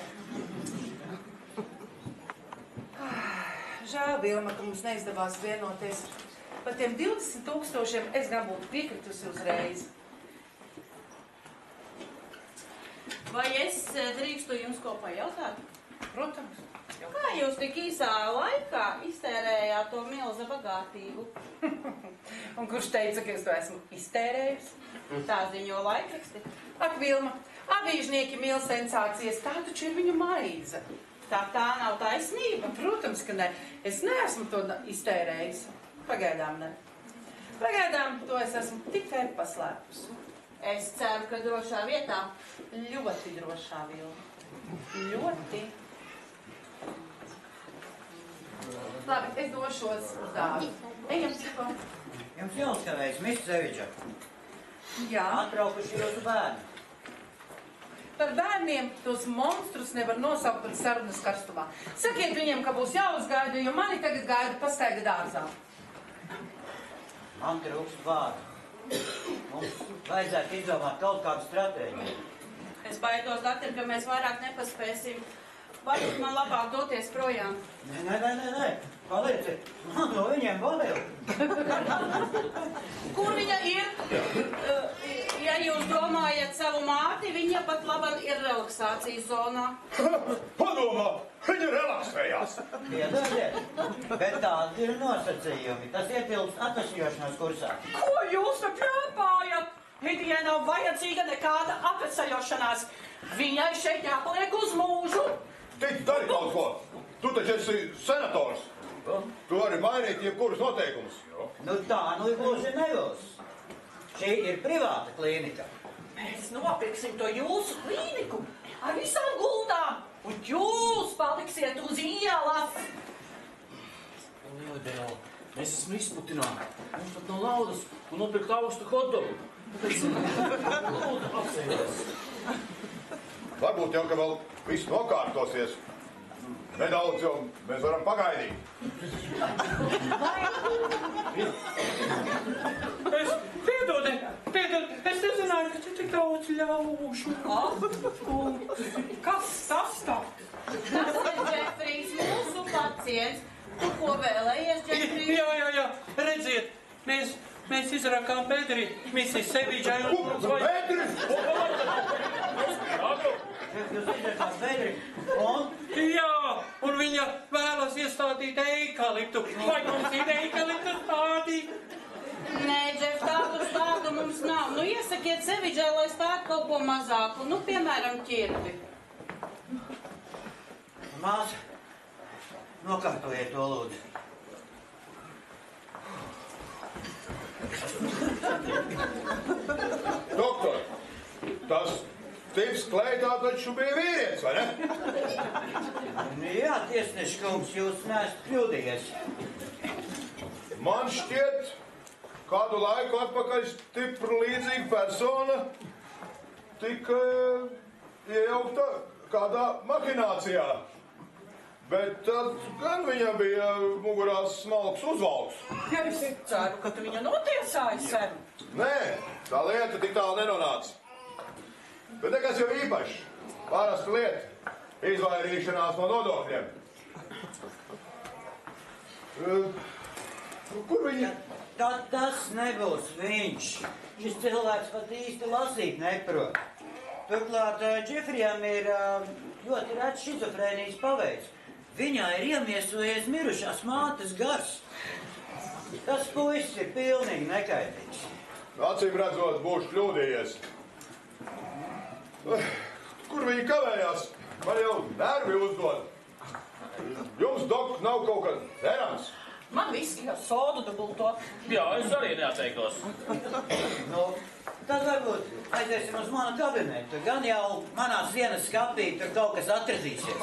Žēl, Vilma, ka mums neizdevās vienoties. Par tiem 20 000 es gan būtu piekritusi uzreiz. Vai es drīkstu jums ko pajautāt? Protams. Kā jūs tik īsā laikā iztērējāt to milza bagātību? Un kurš teica, ka es to esmu iztērējusi? Tā ziņo laikraksti. Ak, Vilma, avīžnieki mīl sensācijas, tā taču ir viņu maize. Tā nav taisnība. Protams, ka ne. Es neesmu to iztērējusi. Pagaidām ne. Pagaidām to es esmu tikai paslēpusi. Es ceru, ka drošā vietā. Ļoti drošā, Vilma. Ļoti. Labi, es došos uz dārzu. Ejam, Cipo. Jums jāuzkavējas, Mrs. Zeviča. Jā. Atbraukuši jūsu bērni. Par bērniem tos monstrus nevar nosaukt par sarunas karstumā. Sakiet viņiem, ka būs jāuzgaida, jo mani tagad gaida pastaiga dārzā. Man trūkst vārdu. Mums vajadzētu izdomāt kaut kādu stratēģiju. Es baidos, doktor, ka mēs vairāk nepaspēsim. Varbūt man labāk doties projām. Nē. Palieciet. Man no viņiem bail. Kur viņa ir? Ja jūs domājat savu māti, viņa pat labam ir relaksācijas zonā. Padomā, viņa relaksējās. Piedodiet, bet tādi ir nosacījumi. Tas ietilpst atvesaļošanās kursā. Ko jūs te plēpājat? Lidijai nav vajadzīga nekāda atvesaļošanās. Viņai šeit jāpaliek uz mūžu. Tik dari kaut ko. Tu taču esi senators. Tu vari mainīt jebkurus noteikumus. Nu tā, nu gluži nebūs. Šī ir privāta klīnika. Mēs nopirksim to jūsu klīniku ar visām guldām, un jūs paliksiet uz ielas. Lielabēl, mēs esam izputināti. Mums pat nav naudas un nopirkt augstu hotdogu. Lūdzu, apsēties. Varbūt jau, ka vēl viss nokārtosies. Nedaudz jau mēs varam pagaidīt. Piedod, es nezināju, ka te tik daudz ļaužu. Kas tas tā? Tas ir Džefrijs, mūsu pacients. Tu ko vēlējies, Džefrijs? Jā, redziet, mēs izrakām bedri, Mrs. Sevičai un... Bedri? Jūs izrakāt bedri? Un? Jā, un viņa vēlas iestādīt eikaliptu. Vai mums ir eikaliptu stādīt? Nē, Džef, tādu mums nav. Nu, iesakiet Sevičai, lai stād kaut ko mazāku. Nu, piemēram, ķirpi. Māsa, nokārtojiet to lūdzu. Doktor, tas tips klētā taču bija vīrietis, vai ne? Jā, tiesneši kungs, jūs neesat kļūdījies. Man šķiet, kādu laiku atpakaļ stipri līdzīga persona tika iejaukta kādā mahinācijā. Bet tad gan viņam bija mugurās smalks uzvalks. Es ceru, ka tu viņu notiesāji sen. Nē, tā lieta tik tālu nenonāca. Bet nekas jau īpašs. Parasta lieta. Izvairīšanās no nodokļiem. Kur viņi? Tas nebūs viņš. Šis cilvēks pat īsti lasīt neprot. Turklāt Džefrijam ir ļoti rets šizofrēnijas paveids. Viņā ir iemiesojies mirušās mātes gars. Tas puisis ir pilnīgi nekaitīgs. Acīm redzot, būšu kļūdījies. Kur viņi kavējās? Man jau nervi uzdod. Jums, dok, nav kaut kas derams? Man viski jau sodu dubulto. Jā, es arī neatteiktos. Nu, tad varbūt aiziesim uz manu kabinetu. Gan jau manā sienas skapī tur kaut kas atradīsies.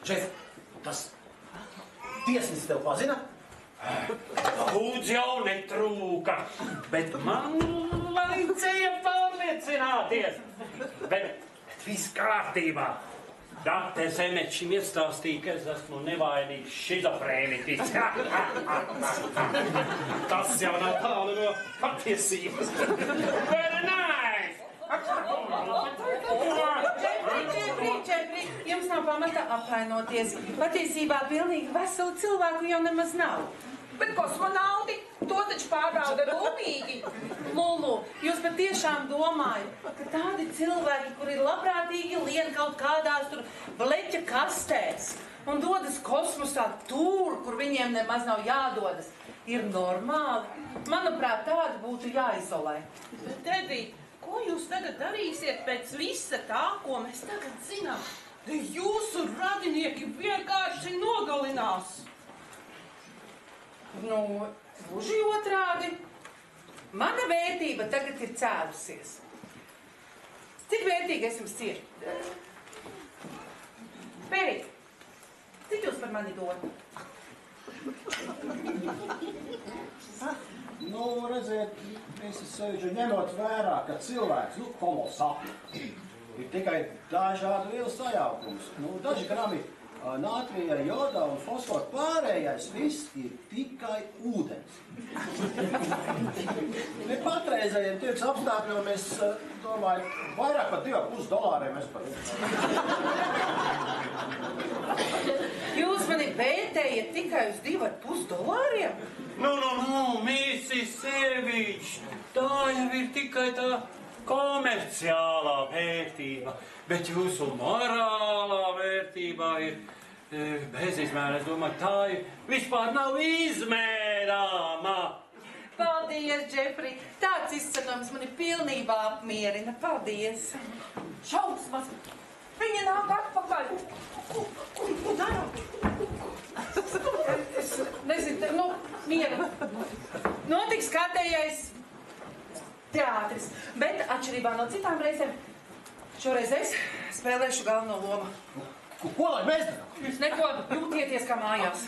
Šef, tas tiesnesis tev pazina? Lūdzu jau netrūka, bet man vajadzēja pārliecināties. Bet Viss kārtībā. Dante Zemečim iestāstīja, ka es esmu nevainīgs šizofrēniķis. Tas jau nav tālu no patiesības. Very nice! Čepri, jums nav pamata apvainoties. Patiesībā pilnīgi veselu cilvēku jau nemaz nav. Bet kosmonauti to taču pārbauda rūpīgi. Lulu, jūs patiešām domājat, ka tādi cilvēki, kuri labprātīgi lien kaut kādās tur bleķa kastēs un dodas kosmosā tur, kur viņiem nemaz nav jādodas, ir normāli? Manuprāt, tādi būtu jāizolē. Bet, Edvīt, ko jūs tagad darīsiet pēc visa tā, ko mēs tagad zinām? Jūsu radinieki vienkārši nogalinās. Nu, gluži otrādi. Mana vērtība tagad ir cēlusies. Cik vērtīgi es jums ir? Pērīt, cik jūs par mani dod? Nu, redziet, es sevišķi ņemot vērā, ka cilvēks, homo sapiens, ir tikai dažādu vielu sajaukums. Nu, daži grami nātrija, joda un fosfora pārējais viss ir tikai ūdens. Patreizējiem tirgus apstākļiem mēs domāju, vairāk par $2,5 mēs par Jūs mani vērtējat tikai uz $2,5? Nu, Mīsis Sevičs, tā jau ir tikai tā komerciālā vērtība, bet jūsu morālā vērtībā ir bezizmēra. Es domāju, tā ir vispār nav izmērāma. Paldies, Džefri. Tāds izcenojums mani pilnībā apmierina. Paldies. Šausmas! Viņa nāk atpakaļ! Ko dara? Es nezinu, miera. Notiks kārtējais teātris, bet atšķirībā no citām reizēm, šoreiz es spēlēšu galveno lomu. Ko lai mēs darām? Jūs neko jūtieties kā mājās.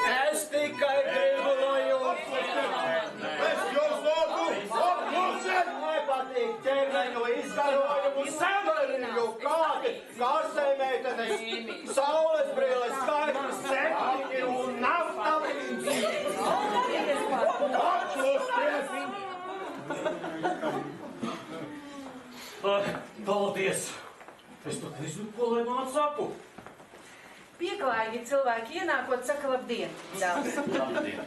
Es tikai gribu, lai jūs... Es jūs lūdzu, apklusiet! Nepatīk ķermeņu izgarojumu, severinu, kādi kārsēmētenes, saules brīles, skaidrs, septiņi un naftalīns. Apklusiet! Paldies! Es pat nezinu, ko lai man saku. Pieklājīgi cilvēki ienākot saka labdien. Labdien!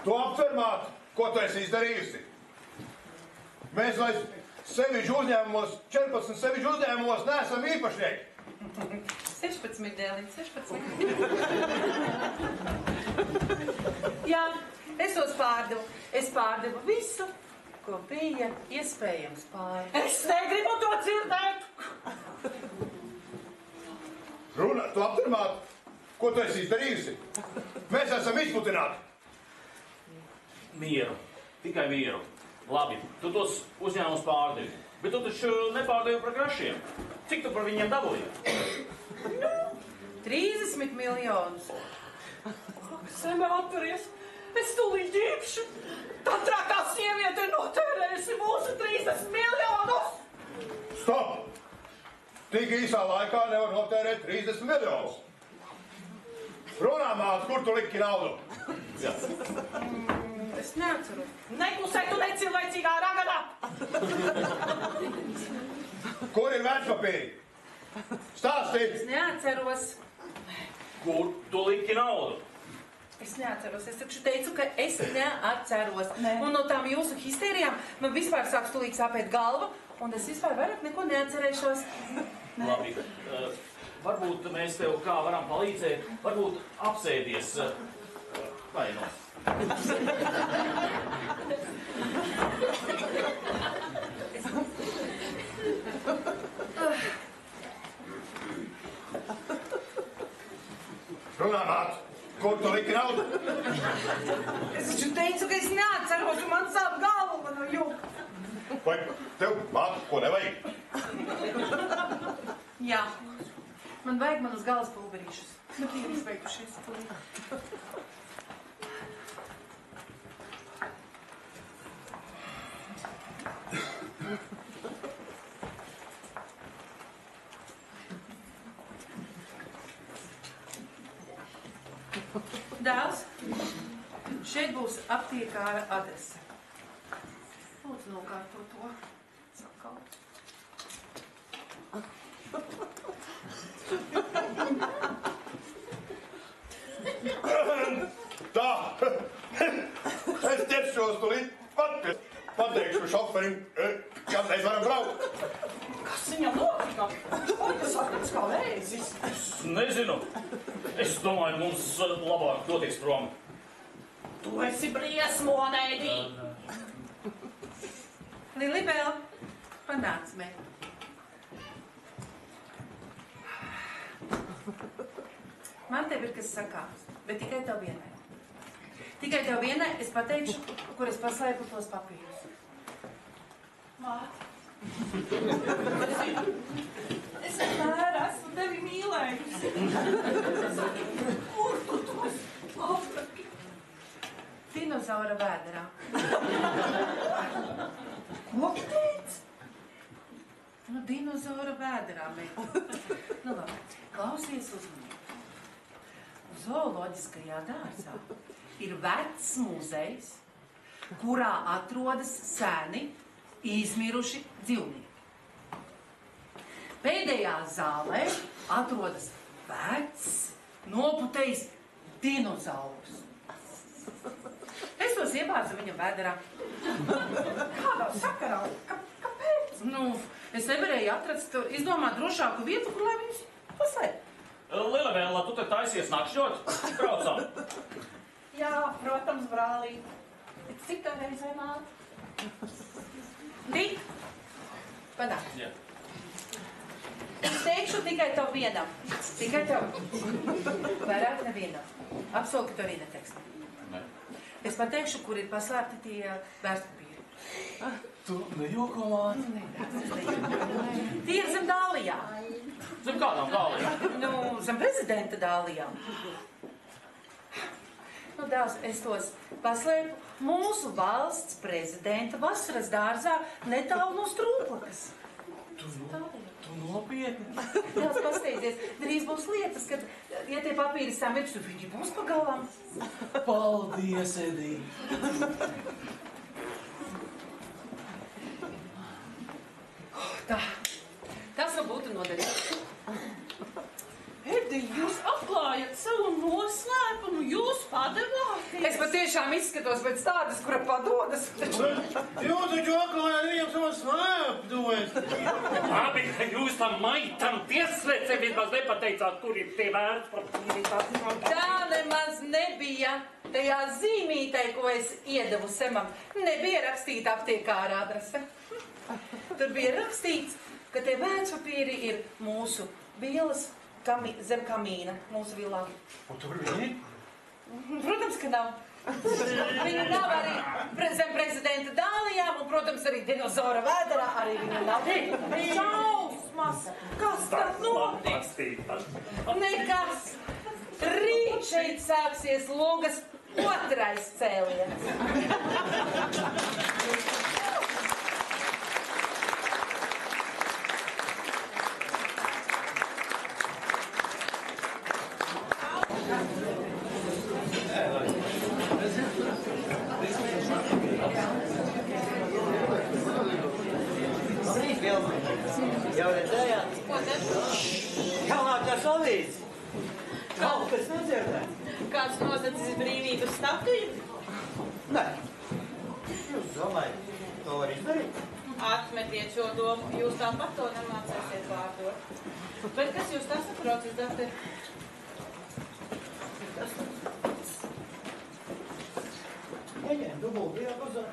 Tu apfermāt, ko tu esi izdarījusi? Mēs vairs sevišķi uzņēmumos, 14 sevišķi uzņēmumos neesam īpašnieki. 16, dēliņ, 16. Jā, es tos pārdevu. Es pārdevu visu, ko bija iespējams pārdevēt. Es negribu to dzirdēt! Runa, tu apfermāt, ko tu esi izdarījusi? Mēs esam izputināti. Mieru. Tikai mieru. Labi, tu tos uzņēmumus pārdevi. Bet tu taču nepārdevi par grašiem. Cik tu par viņiem dabūji? 30 miljonus. Seme atturies! Es tūlīt ģipšu! Tā trakā sieviete ir notērējusi mūsu 30 miljonus! Stop! Tik īsā laikā nevar notērēt 30 miljonus. Runā, māt, kur tu liki naudu? Jā. Es neatceru. Neklusē tu necilvēcīgā ragadā! Kur ir vērtspapīri? Stāstī! Es neatceros. Kur tu liki naudu? Es neatceros. Es taču teicu, ka es neatceros. Un no tām jūsu histērijām man vispār sāks tūlīt sāpēt galva, un es vispār vairāk neko neatcerēšos. Labi. Varbūt mēs tev kā varam palīdzēt. Varbūt apsēdies. Vai no? Runā, māt, kur tu liki naudu? Es taču teicu, ka es neatceros, un man sāp galva no jūka. Vai tev, māte, ko nevajag? Jā. Man vajag man uz galvas pulverīšus. Bet ir izbeigušies. Dēls, šeit būs aptiekāra adrese. Lūdzu, nokārto to. Sakal. Tā, es ķeršos tulīt pat pateikšu šoferim, kad mēs varam braukt. Kas viņam notika? Tas atnāc kā vēzis. Es nezinu. Es domāju, mums labāk doties prom. Tu esi briesmonēdī. Lilibela, panāc mē. Man tev ir kas sakāms, bet tikai tev vienai. Tikai tev vienai es pateikšu, kur es paslēpu tos papīrus. Māt. Es vienmēr esmu tevi mīlējusi. Kur tu tos atraki? Dinozaura vēderā. Ko tu teici? Nu, dinozaura vēderā, meita. Nu, labi, klausies uzmanīgi. Zooloģiskajā dārzā ir vecs muzejs, kurā atrodas seni, izmiruši dzīvnieki. Pēdējā zālē atrodas vecs, noputējis dinozaurs. Es tos iebāzu viņam vēderā. Kādā sakarā? Kāpēc? Nu, es nevarēju atrast, izdomāt drošāku vietu, kur lai viņus paslēp. Lilibela, tu te taisies nakšņot? Braucam. Jā, protams, brālī. Cik tā reizē nāk? Tik? Panāk. Jā. Es teikšu tikai tev vienam. Tikai tev. Vairāk nevienam. Apsolu, ka tu arī neteiksi. Ne. Es pateikšu, kur ir paslēpti tie vērtspapīri. Tu nejoko, māte? Tie ir zem dālijā. Zem kādām dālijām? Nu, zem prezidenta dālijām. Nu, dēls, es tos paslēpu mūsu valsts prezidenta vasaras dārzā netālu no Strūklakas. Tu nopietni? Dēls, pasteidzies, drīz būs lietas, kad, ja tie papīri samirks, viņi būs pagalām. Paldies, Edī. Tā, tas vēl būtu noderīgi. Edi, jūs atklājat savu noslēpumu, jūs padevāties. Es patiešām izskatos pēc tādas, kura padodas. Jūs taču atklājāt viņam savu slēptuves. Labi, ka jūs tam maitam tiesliecē vismaz nepateicāt, kur ir tie vērtspapīri. Tā nemaz nebija. Tajā zīmītē, ko es iedevu Semam, nebija rakstīta aptiekāra adrese. Tur bija rakstīts, ka tie vērtspapīri ir mūsu vielas zem kamīna, mūsu vilā. Un tur viņi? Protams, ka nav. Viņa nav arī zem prezidenta dālijām, un, protams, arī dinozaura vēderā arī viņa nav. Šausmas! Kas tad notiks? Nekas! Rīt šeit sāksies logas otrais cēliens. Labrīt, Vilma. Jau redzējāt? Ko tad? Jaunākās avīzes. Kaut kas nodzirdēt? Kāds nozacis brīvības statuju? Nē. Jūs domājat, to var izdarīt? Atmetiet šo domu, jūs tāpat to nemācēsiet vārdot. Bet kas jūs tā saprotas, doktor? Neņem dubulti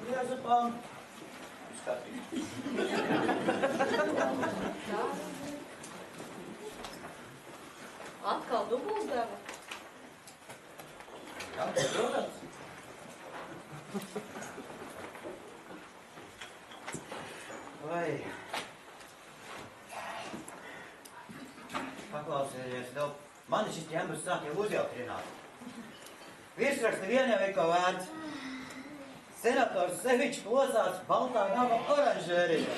diazepānu. Skatīt. Atkal dubultdeva? Jā, protams. Vai. Paklausieties, mani šis ķemburs sāk jau uzjautrināt. Virsraksti vien jau ir ko vērts. Senators Sevičs klosās baltā nama oranžērijā.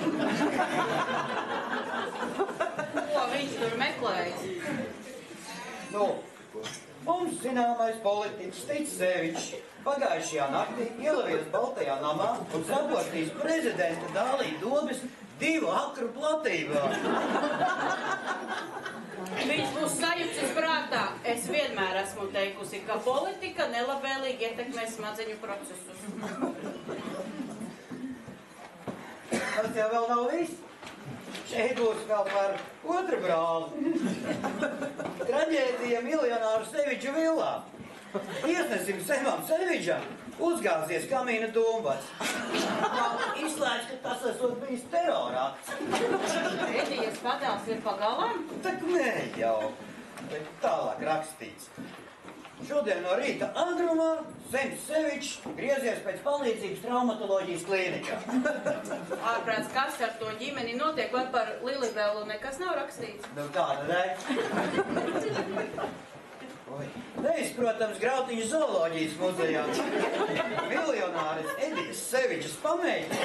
Ko viņš tur meklējas? Nu, mums zināmais politiķis Tic Sevičs pagājušajā naktī ielavies baltajā namā un sapostīs prezidenta Dālī Dobes 2 akru platībā. Viņš būs sajucis prātā. Es vienmēr esmu teikusi, ka politika nelabvēlīgi ietekmē smadzeņu procesus. Tas jau vēl nav viss. Šeit būs vēl par otru brāli. Traģēdija miljonāru Seviču villā. Tiesnesim Semam Sevičam uzgāzies kamīna dūmbats. Izslēdz, ka tas esot bijis terorāks. Edijas padās ir pagalām? Tak nē jau, bet tālāk rakstīts. Šodien no rīta agrumā Sems Sevičs griezies pēc palīdzības traumatoloģijas klīnikā. Ārprāts, kas ar to ģimeni notiek, vai par Lilibelu nekas nav rakstīts? Nu tāda ne. Neizprotams Grautiņu zooloģijas muzejā. Miljonāris Edijas Sevičas pameita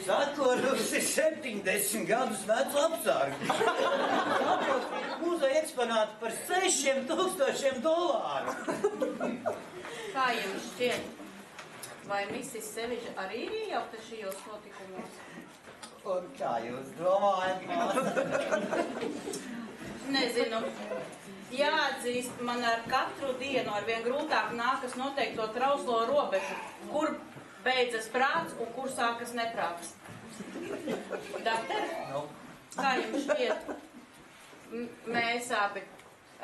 sakorusi 70 gadus vecu apsargu. Muzeja eksponāti par $6,000. Kā jums šķiet? Vai Mrs. Seviča arī ir iejaukta šajos notikumos? Un kā jūs domājat? Nezinu. Jāatzīst, man ar katru dienu arvien grūtāk nākas noteikt to trauslo robežu, kur beidzas prāts un kur sākas neprāts. Dakter, kā jums šķiet? Mēs abi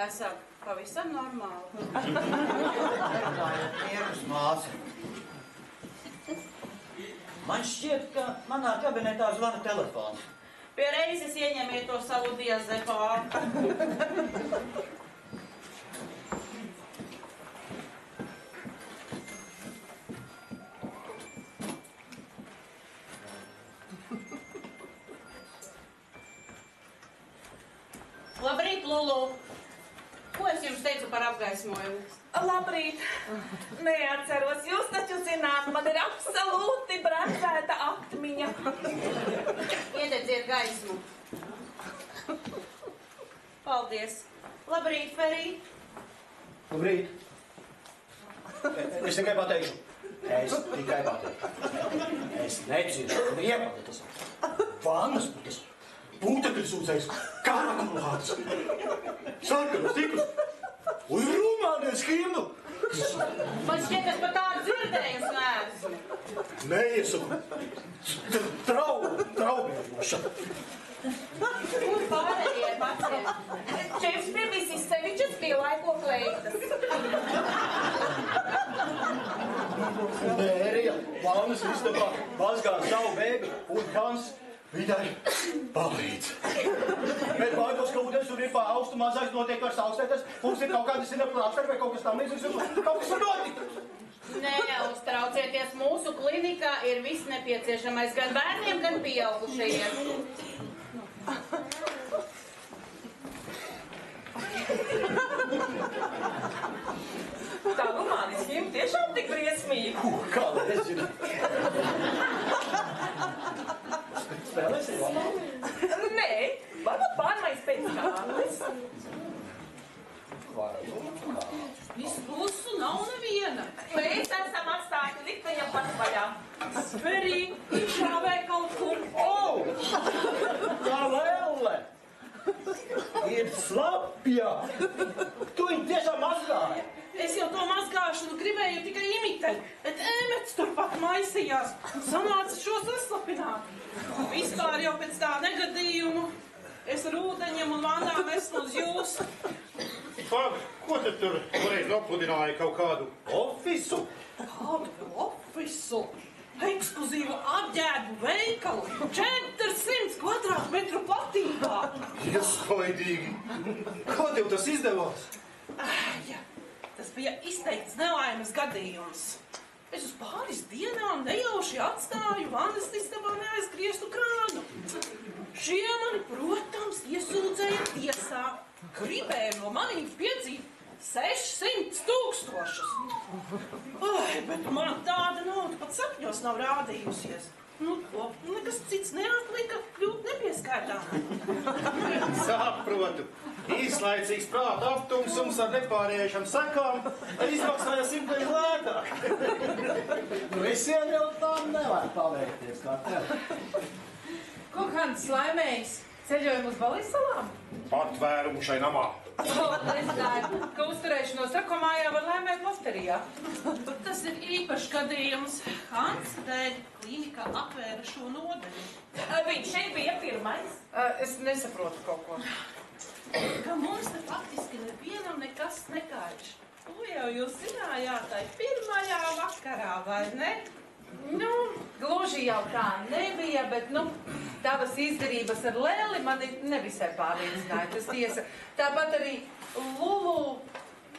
esam pavisam normāli. Mieras māsa. Man šķiet, ka manā kabinetā zvana telefons. Pie reizes ieņemiet to savu diazepānu. Labrīt, Lulu! Ko es jums teicu par apgaismojumu? Labrīt! Neatceros, jūs taču zināt, man ir absolūti bremzēta atmiņa. Iededziet gaismu. Paldies. Labrīt, Ferī. Labrīt. Es tikai pateikšu. Es neciešu riepatas, vannas putas, putekļu sūcējs, karakulāts, sarkanos tikus un rumānies himnu. Man šķiet, es pat tādu dzirdējums neesmu. Neiesaku. Traumējoša. Kur pārējie pacienti? Šefs pie Mrs. Sevičas pielaiko kleitas. Mērija, Valnes istabā mazgā savu bēbi un Hans vidai palīdz. Bet baidos, ka ūdens tur ir pa augstu, mazais notiek ar saukstētas, mums ir kaut kādas sinepulāpstari vai kaut kas tam līdzīgs, kaut kas var notikt. Neuztraucieties, mūsu klinikā ir viss nepieciešamais gan bērniem, gan pieaugušajiem. Tā rumānis himna tiešām tik briesmīgi. Kā lai es zinu? Spēlēsim labāk? Nē, varbūt pārmaiņas pēc kārtas. Visu klusu nav neviena. Mēs esam atstāti likteņam pašvaļā. Ferī, izšāvēja kaut kur. Tā lēle! Ir slapja! Tu viņu tiešām mazgāji! Es jau to mazgāšanu gribēju tikai imitēt, bet ēmets turpat maisījās. Sanāca šo saslapināt. Vispār jau pēc tā negadījumu es ar ūdeņiem un vandām esmu uz jūs. Pag, ko tad tur toreiz nopludināja kaut kādu ofisu? Kādu ofisu? Ekskluzīvu apģērbu veikalu 400 kvadrātmetru platībā. Iespaidīgi. Kā tev tas izdevās? Jā, tas bija izteikts nelaimes gadījums. Es uz pāris dienām nejauši atstāju vannas istabā neaizgrieztu krānu. Šie mani, protams, iesūdzēja tiesā. Gribēja no maniem piedzīt 600 000. Ai, bet man tāda nauda pat sapņos nav rādījusies. Nu, ko, nekas cits neatlika kļūt nepieskaitāmam. Saprotu. Īslaicīgs prāta aptumsums ar nepārējām sekām izmaksāja 100 lētāk. Visiem jau tām nevar paveikties, kā tev. Ko Hans laimējis? Ceļojumu uz Balisalām? Patvērumu šai namā. Nezināju, ka uzturēšanos Rakomājā var laimēt loterijā. Tas ir īpašs gadījums. Hans dēļ klīnikā atvēra šo nodaļu. Viņš šeit bija pirmais. Es nesaprotu kaut ko. Ka mums te faktiski nevienam nekas nekaiš. To jau jūs zinājāt, tai pirmajā vakarā, vai ne? Nu, gluži jau tā nebija, bet, tavas izdarības ar Lēli mani nevisai pārliecināja, tas tiesa. Tāpat arī Lulu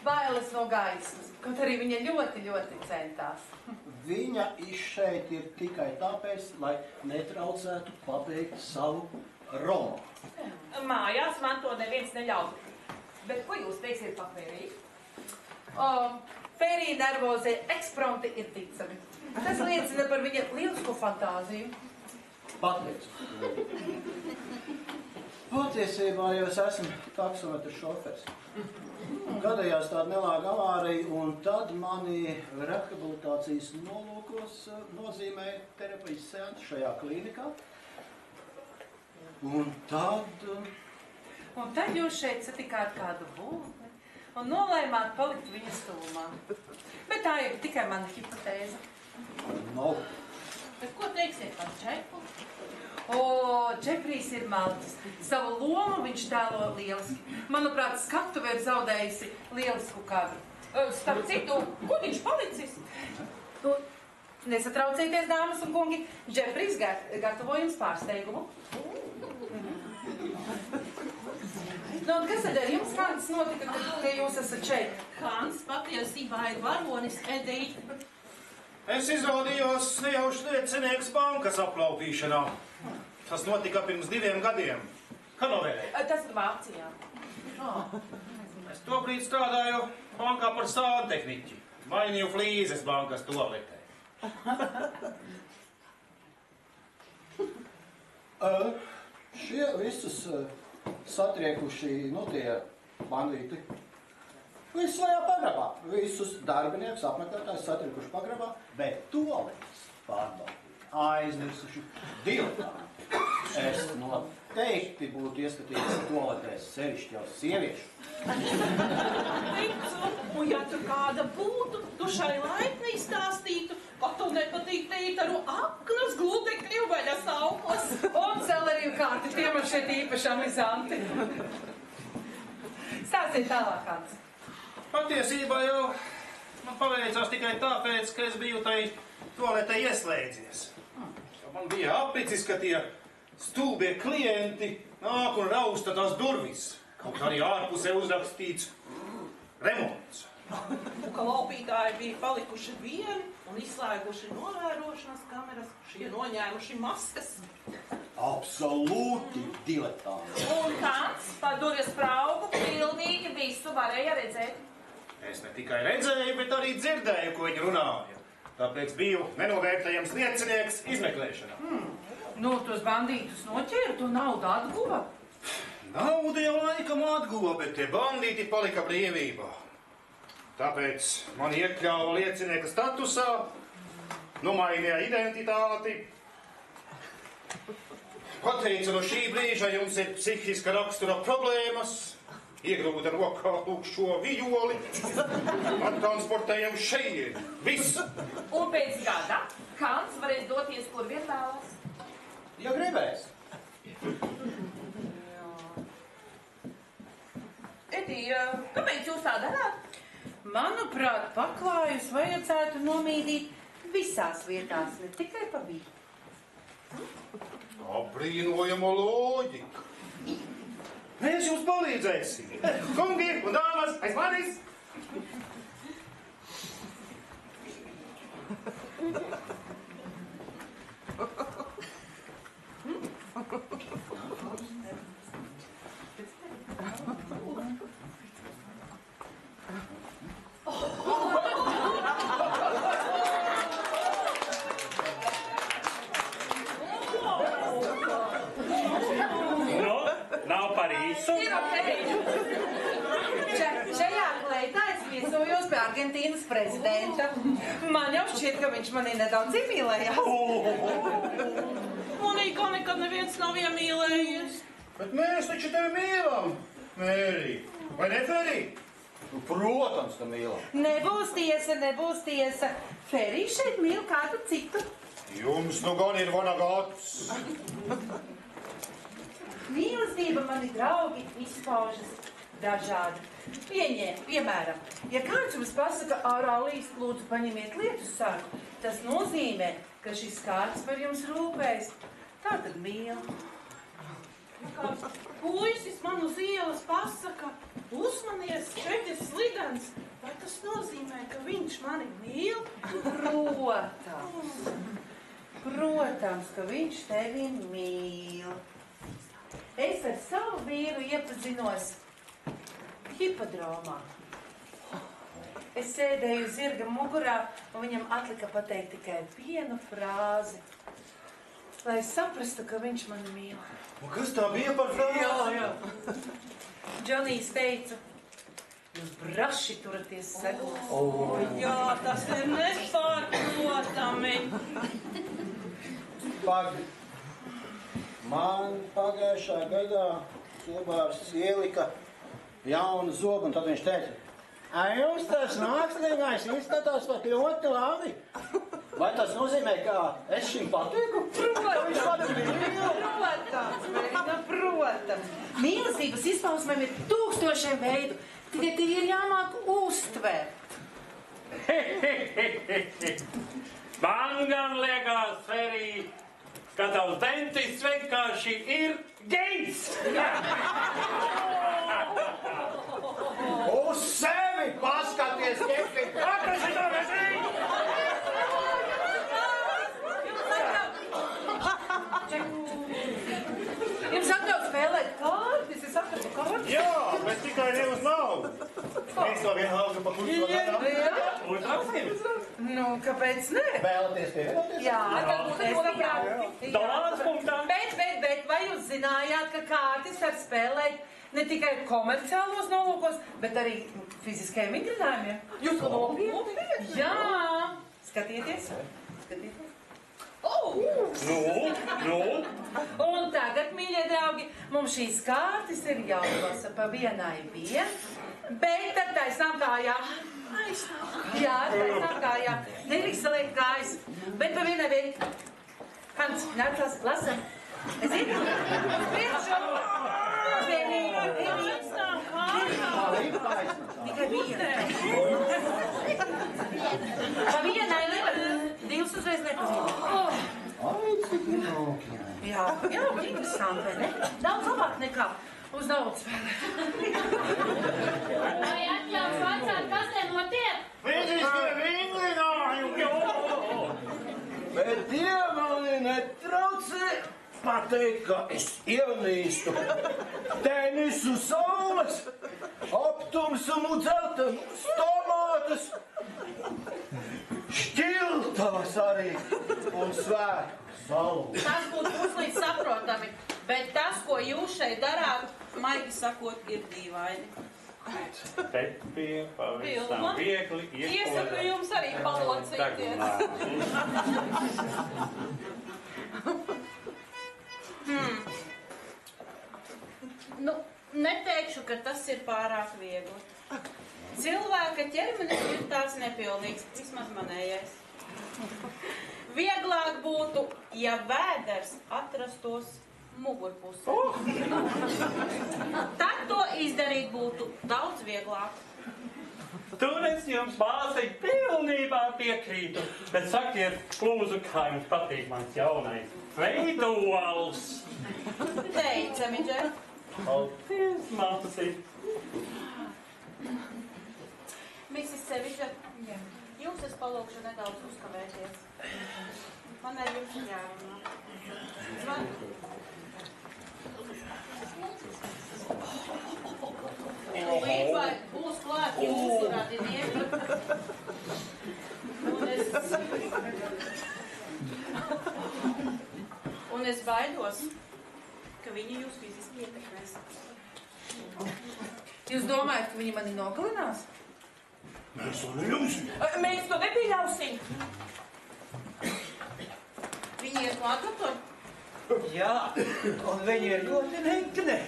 bailes no gaismas, kaut arī viņa ļoti, ļoti centās. Viņa šeit ir tikai tāpēc, lai netraucētu pabeigt savu romānu. Mājās man to neviens neļauj. Bet ko jūs teiksiet par Fēriju? Fērija nervozie ekspromti ir ticami. Tas liecina par viņa lielisko fantāziju. Pateicu. Patiesībā jau es esmu taksometru šofers. Gadījās tāda nelāga avārija, un tad mani rehabilitācijas nolūkos nozīmēja terapijas seansu šajā klīnikā. Un tad jūs šeit satikāt kādu būtni un nolēmāt palikt viņas tuvumā. Bet tā ir tikai mana hipotēze. Bet ko teiksiet par Džeku? Džefrijs ir maltis. Savu lomu viņš tēlo lieliski. Manuprāt, skatuve ir zaudējusi lielisku kadru. Starp citu, ko viņš palicis? Nesatraucieties, dāmas un kungi, Džefrijs gatavo jums pārsteigumu. Kas tad ar jums, Hans, notika, ka jūs esat šeit? Hans patiesībā ir varonis Edita. Es izrādījos nejauši liecinieks bankas aplaupīšanā. Tas notika pirms 2 gadiem. Hanoverē. Tas ir Vācijā. Es tobrīd strādāju bankā par sāntehniķi. Mainīju flīzes bankas toaletē. Šie visus satriekuši, tie bandīti, visus vajā pagrabā. Visus darbiniekus apmeklētājus satriekuši pagrabā, bet toaletes pārbaudīt, aizmirsuši diletanti. Es noteikti būtu ieskatījies toaletēs sevišķi jau sieviešu. Ticu, un ja tu kāda būtu, tu šai laipni izstāstītu, ka tu nepatīk tītaru aknas, gludekļu vai asauklas. Un celeriju kārti, tie man šeit īpaši amizanti. Stāstiet tālāk, Hans. Patiesībā jau man paveicās tikai tāpēc, ka es biju tai toaletē ieslēdzies. Man bija aplicis, ka tie stulbie klienti nāk un rausta tās durvis. Kaut arī ārpusē uzrakstīts remonts. Un ka laupītāji bija palikuši vieni un izslēguši novērošanas kameras, šie noņēmuši maskas. Absolūti diletanti. Un Hans pa durvju spraugu pilnīgi visu varēja redzēt. Es ne tikai redzēju, bet arī dzirdēju, ko viņi runāja. Tāpēc biju nenovērtējams liecinieks izmeklēšanā. Tos bandītus noķēra, to naudu atguva. Naudu jau laikam atguva, bet tie bandīti palika brīvībā. Tāpēc man iekļāva liecinieka statusā, nomainīja identitāti. Pateica, no šī brīža jums ir psihiska rakstura problēmas. Iegrūda rokā lūk šo vijoli, attransportējam šeit. Viss. Un pēc gada Hans varēs doties, kur vien vēlas. Ja gribēs. Edija, kāpēc jūs tā darāt? Manuprāt, paklājus vajadzētu nomīdīt visās vietās, ne tikai pa vidu. Apbrīnojama loģika. Mēs jums palīdzēsim. Kungi un dāmas, aiz manis! par īsu. Ir ok. Šajā kleitā es viesojos pie Argentīnas prezidenta. Man jau šķiet, ka viņš manī nedaudz iemīlējās. Monika nekad neviens nav iemīlējies. Bet mēs taču tevi mīlam, Mērī. Vai ne, Ferī? Nu, protams, ka mīlam. Nebūs tiesa. Ferī šeit mīl kādu citu. Jums nu gan ir vanagāts. Mīlestība, mani draugi, izpaužas dažādi. Piemēram, ja kāds jums pasaka, ārālīs, lūdzu, paņemiet lietu sargu, tas nozīmē, ka šis kāds par jums rūpējas. Tā tad mīl. Kāds puisis man uz ielas pasaka, uzmanies, šeit ir slidens. Vai tas nozīmē, ka viņš mani mīl? Protams, ka viņš tevi mīl. Es ar savu vīru iepazinos hipodromā. Es sēdēju zirga mugurā, un viņam atlika pateikt tikai vienu frāzi, lai saprastu, ka viņš mani mīl. Un kas tā bija par frāzi? Jā. Džonijs teica, jūs braši turaties segos. Jā, tas ir nepārprotami. Man pagājušā gadā zobārsts ielika jaunu zobu, un tad viņš teica, jums tas mākslīgais izskatās pat ļoti labi. Vai tas nozīmē, ka es šim patīku? Protams. Mīlestības izpausmēm ir tūkstošiem veidu, tikai tie ir jāmāk uztvērt. Man gan liekas, Ferī, ka tavs dentists vienkārši ir gejs. Uz sevi paskaties, Kepin! Kāpēc ir tā vērtīgi? Jums atļaut spēlēt kārtas, es atradu kārtas. Jā, bet tikai ne uz naudu. Mēs to vienalga pa kursu gadām. Nu, kāpēc ne? Vēlaties pievienoties? Jā, tad būtu es labprāt. Dolārs punktā. Bet, vai jūs zinājāt, ka kārtas var spēlēt ne tikai komerciālos nolūkos, bet arī fiziskajiem vingrinājumiem? Jūs nopietni? Jā. Skatieties. Nu? Un tagad, mīļie draugi, mums šīs kārtas ir jālasa pa vienai vien, bet ar taisnām kājām. Jā, taisnām kājām. Nedrīkst saliekt kājas, bet pa vienai vien. Hans, nācās, lasam. Zini? Priekšu. Tikai viena. Pa vienai nevar. Divas uzreiz nepazīst. Jā, interesanti, vai ne? Daudz labāk nekā uz naudu spēlē. Vai atļauts vecāt, kas te notiek? Fiziskie vingrinājumi! Bet tie mani netraucē pateikt, ka es ienīstu tenisu saules, aptumsumu dzeltenos tomātus, šķiltavas arī un svētu salu. Tas būtu uzlīdz saprotami, bet tas, ko jūs šeit darāt, maigi sakot, ir dīvaini. Bet bija pavisam viegli Iesaku jums arī palocīties. Nu, neteikšu, ka tas ir pārāk viegli. Cilvēka ķermenis ir tāds nepilnīgs, vismaz manējais. Vieglāk būtu, ja vēders atrastos mugurpusē. Tad to izdarīt būtu daudz vieglāk. Tur es jums bāzīgi pilnībā piekrītu, bet sakiet, lūdzu, kā jums patīk mans jaunais veidols. Teicami, Džer. Paldies, māsasīt. Mrs. Seviča, jums es palūkšu nedaudz uzkavēties. Man ar jums jārunā. Zvanu. Tūlīt vai būs klāt jūsu radinieki. Un es baidos, ka ka viņi jūs fiziski ietekmēs. Jūs domājat, ka viņi mani nogalinās? Mēs to neļausim. Mēs to nepieļausim. Viņi iet klāt, doktor? Jā, un viņi ir ļoti nekni.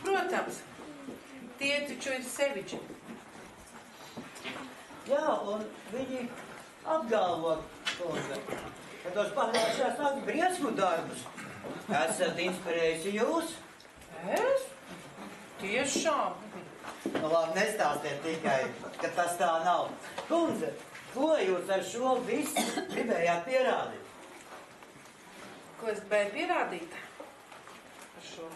Protams, tie taču ir seviči. Jā, un viņi apgalvo, kundze, ka tos pagājušās nakts briesmu darbus esat inspirējusi jūs. Es? Tiešām. Nu labi, nestāstiet tikai, ka tas tā nav. Kundze, ko jūs ar šo visu gribējāt pierādīt? Ko es gribēju pierādīt? Ar šo.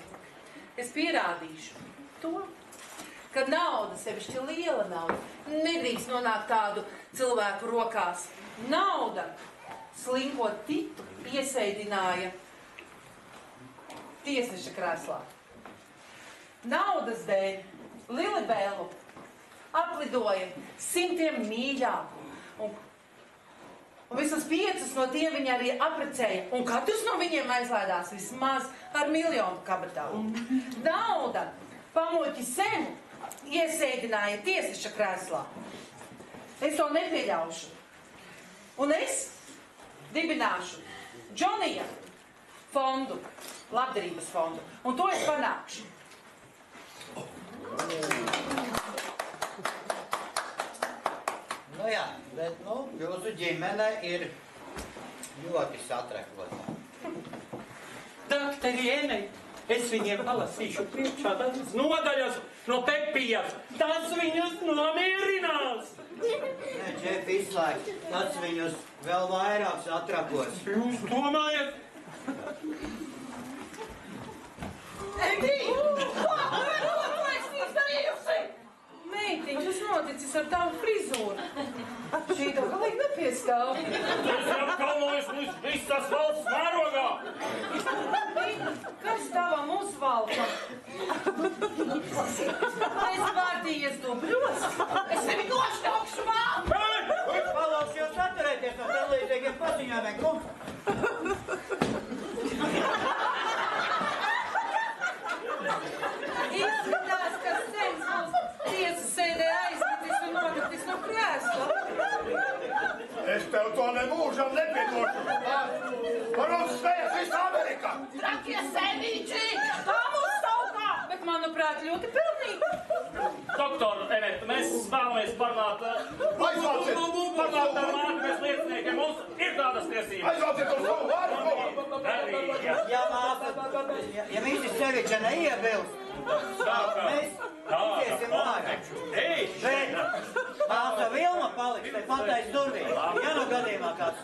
Es pierādīšu to, ka nauda, sevišķi liela nauda, nedrīkst nonākt tādu cilvēku rokās. Nauda slinko Titu iesaidināja tiesneša krēslā. Naudas dēļ Lilibelu aplidoja 100 mīļāku. Un vismaz 5 no tiem viņi arī apprecēja. Un katrs no viņiem aizlaidās vismaz ar 1 miljonu kabatā. Nauda pamuļķi Semu iesēdināja tiesneša krēslā. Es to nepieļaušu. Un es dibināšu Džonija fondu, labdarības fondu. Un to es panākšu. Nu jā, bet, jūsu ģimene ir ļoti satrekota. Doktorienei, es viņiem palasīšu priekšā tādas nodaļas no Pepijas. Tas viņus nomierinās. Nē, Džef, izslēgt, tas viņus vēl vairāk satrakos. Jūs domājat? Egi! Ko esi izdarījusi? Meitiņ, kas noticis ar tavu frizūru? Šī tev galīgi nepiestāv. Tas ir apkalnojis viss tas valsts mērogā. Kas tavam uzvalkam? Es vārtījies dubļos. Es tevi nošķaukšu, māmu! Palauks jūs atturēties no tālīdzīgiem paziņojumiem, kungs. Izskatās, ka Sems mūs tiesas sēdē aizmetis un nokritis no krēsla. Es tev to nemūžam nepiedošu. Par mums svējas visa Amerika. Trakie seviči! Tā mūs saukā! Bet, manuprāt, ļoti pelnīgi. Doktor Emet, mēs vēlamies parunāt ar mākmes lieciniekiem. Mums ir tādas tiesības. Aizvāciet uz savu vārdu. Ja māsa, ja Mīsis Seviča neiebilst, mēs iziesim ārā. Bet māsa Vilma paliks, tai patais durvīm. Ja nu gadījumā kāds.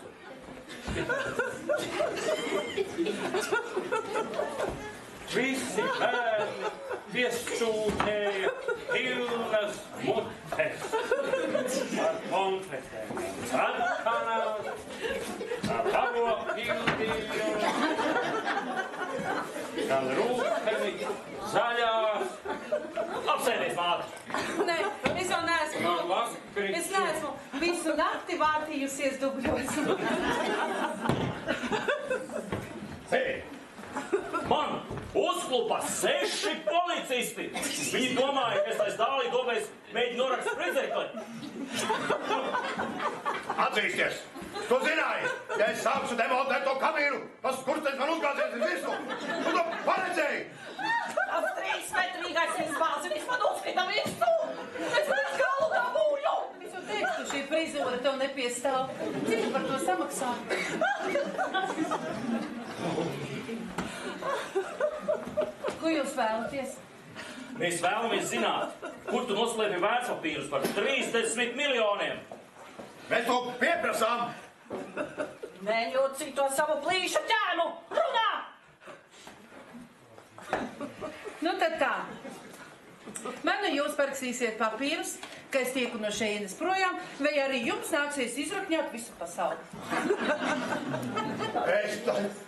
Visi bērni piesūtēja pilnas mutes ar konfetēm. Sarkanās, ar labo pildīju, gan rūpeni, zaļās. Apsēdies, māte! Nē, es jau neesmu. Es neesmu visu nakti vārtījusies dubļos. Hei! Man uzklupa 6 policisti! Viņi domāja, ka es aiz dālī domēs mēģinu norakst prizēkli. Atzīsties! Tu zināji, ja es sākšu demontēt to kamīnu, tas skurstenis man uzgāsies uz virsmu. Tu to paredzēji! Tas 3-metrīgais izbāzinis man uzkrita virsū! Es līdz galu dabūju! Es jau teicu, ka šī frizūra tev nepiestāv. Cik par to samaksā? Ko jūs vēlaties? Mēs vēlamies zināt, kur tu noslēpi vērtspapīrus par 30 miljoniem. Mēs to pieprasām! Neļūci to savu plīšu ķēmu! Runā! Nu tad tā. Man nu jūs parakstīsiet papīrus, ka es tieku no šejienes projām, vai arī jums nāksies izrakņot visu pasauli.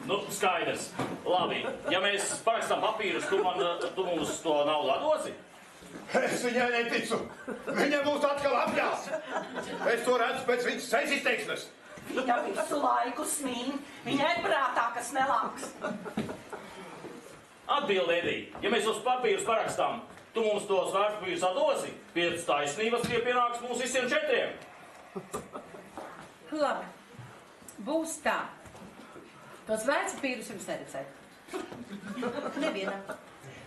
Nu, skaidrs. Labi, ja mēs parakstām papīrus, tu mums to naudu atdosi? Es viņai neticu. Viņa mūs atkal apļās. Es to redzu pēc viņas sejas izteiksmes. Viņa visu laiku smīn. Viņai prātā, kas nelāks. Atbild, Edī, ja mēs uz papīrus parakstām, tu mums tos vērtspapīrus atdosi, pēc taisnības tie pienāks mums visiem 4. Labi, būs tā. Tos vērtspapīrus jums neredzēt. Nevienam.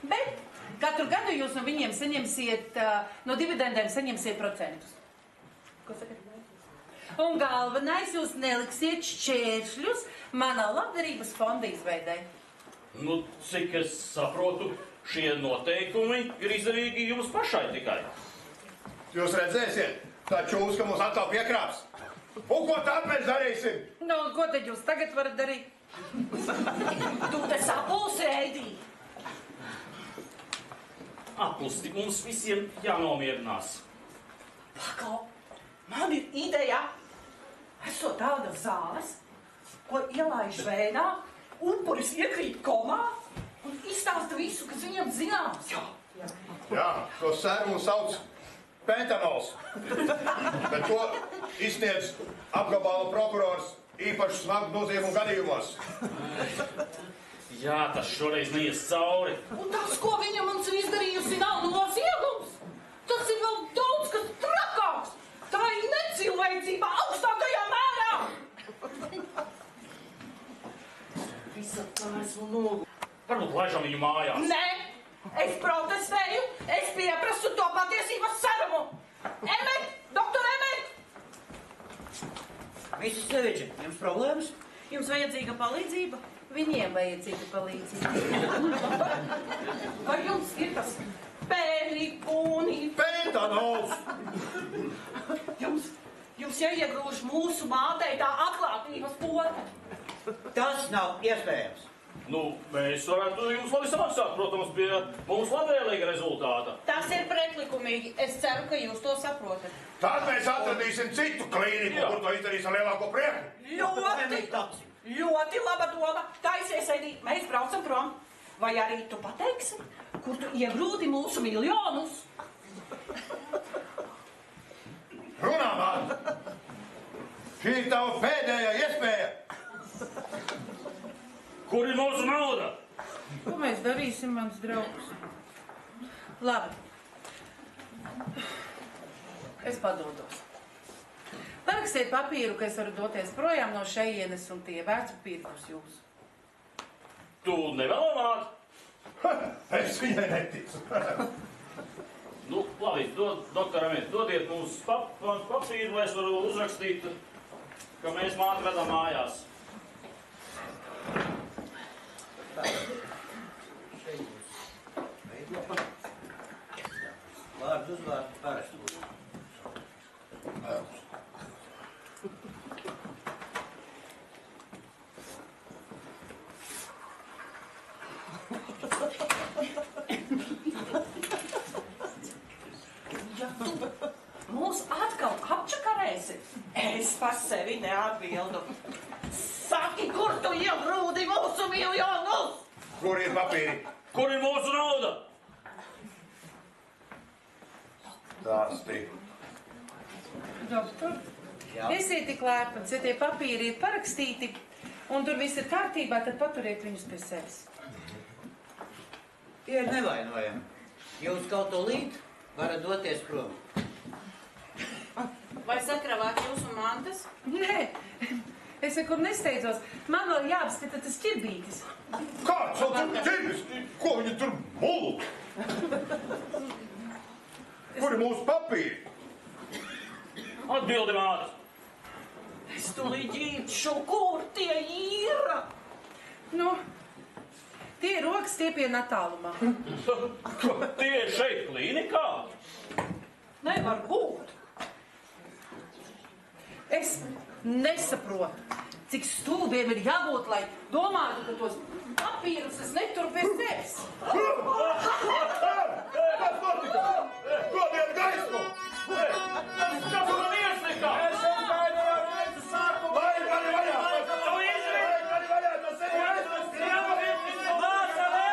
Bet katru gadu jūs no viņiem saņemsiet, no dividendēm saņemsiet procentus. Ko sakat? Un galvenais, jūs neliksiet šķēršļus mana labdarības fonda izveidē. Nu, cik es saprotu, šie noteikumi ir izdevīgi jums pašai tikai. Jūs redzēsiet, tā čūska mūs atkal piekrāps. Un ko tad mēs darīsim? Nu, ko tad jūs tagad varat darīt? Tu te sapulsi, Edī. Aplusti, mums visiem jānomierinās. Paklau, man ir ideja. Esot tāda zāles, ko ielaiž veidā, upuris iekrīt komā un izstāsta visu, kas viņam zināms. Jā, to sērumu sauc pentanols. Bet to izsniedz apgabala prokurors īpaši smagu noziegumu gadījumos. Jā, tas šoreiz neies cauri. Un tas, ko viņa mums ir izdarījusi, nav noziegums. Tas ir vēl daudz kas trakāks. Tā ir necilvēcība augstākajā mērā. Visat tā esmu nogu. Varbūt laižam viņu mājās. Nē, es protestēju, es pieprasu to patiesības serumu. Emet, doktor Emet! Visi sevišķi, jums problēmas? Jums vajadzīga palīdzība? Viņiem vajadzīga palīdzība. Vai jums ir tas pērikūni? Pentanols! Jums jāiegrūž mūsu mātei tā atklātības pote. Tas nav iespējams. Nu, mēs varētu jums labi samaksāt, protams, pie mums labvēlīga rezultāta. Tas ir pretlikumīgi. Es ceru, ka jūs to saprotat. Tad mēs atradīsim citu klīniku, kur to izdarīs ar lielāko prieku. Ļoti laba doma. Taisies, Edī, mēs braucam prom. Vai arī tu pateiksi, kur tu iegrūdi mūsu miljonus? Runā, man! Šī ir tava pēdējā iespēja! Kur ir mūsu nauda? Ko mēs darīsim, mans draugs? Labi. Es padodos. Parakstiet papīru, ka es varu doties projām no šejienes, un tie vērtspapīri būs jūsu. Tu nevēlamāt? Es viņai neticu. Nu, labi, doktoram, dodiet mums papīru, lai es varu uzrakstīt, ka mēs māti vedam mājās. Vārds uzvārds parakstot. Ja tu mūs atkal apčakarēsi, es par sevi neatbildu. Saki, kur tu iegrūdi mūsu miljonus? Kur ir papīri? Kur ir mūsu nauda? Stāsti. Doktor, esiet tik lēpans, ja tie papīri ir parakstīti, un tur viss ir kārtībā, tad paturiet viņus pie sevis. Tie ir nevainojami. Jūs kaut to līt, varat doties prom. Vai sakravāt jūsu mantas? Nē, es nekur nesteidzos. Man vēl jāapskata tas ķirbītis. Kāds vēl tur ķirbis? Ko viņi tur mulu? Kur ir mūsu papīri? Atbildi, māte. Es tūlīt ģīpšu, kur tie ir? Nu, tie ir rokas stiepiena attālumā. Tie ir šeit klīnikā? Nevar būt. Es nesaprotu, cik stulbiem ir jābūt, lai domātu, ka tos papīrus es neturu pie sevis. Kas notika? Dodiet gaismu! Kas man ieslikā? Es gaidu ar reizi sākumu! Vai mani vaļā! Tu izrīt! Mani vaļā! Tas ir Māsa vēl!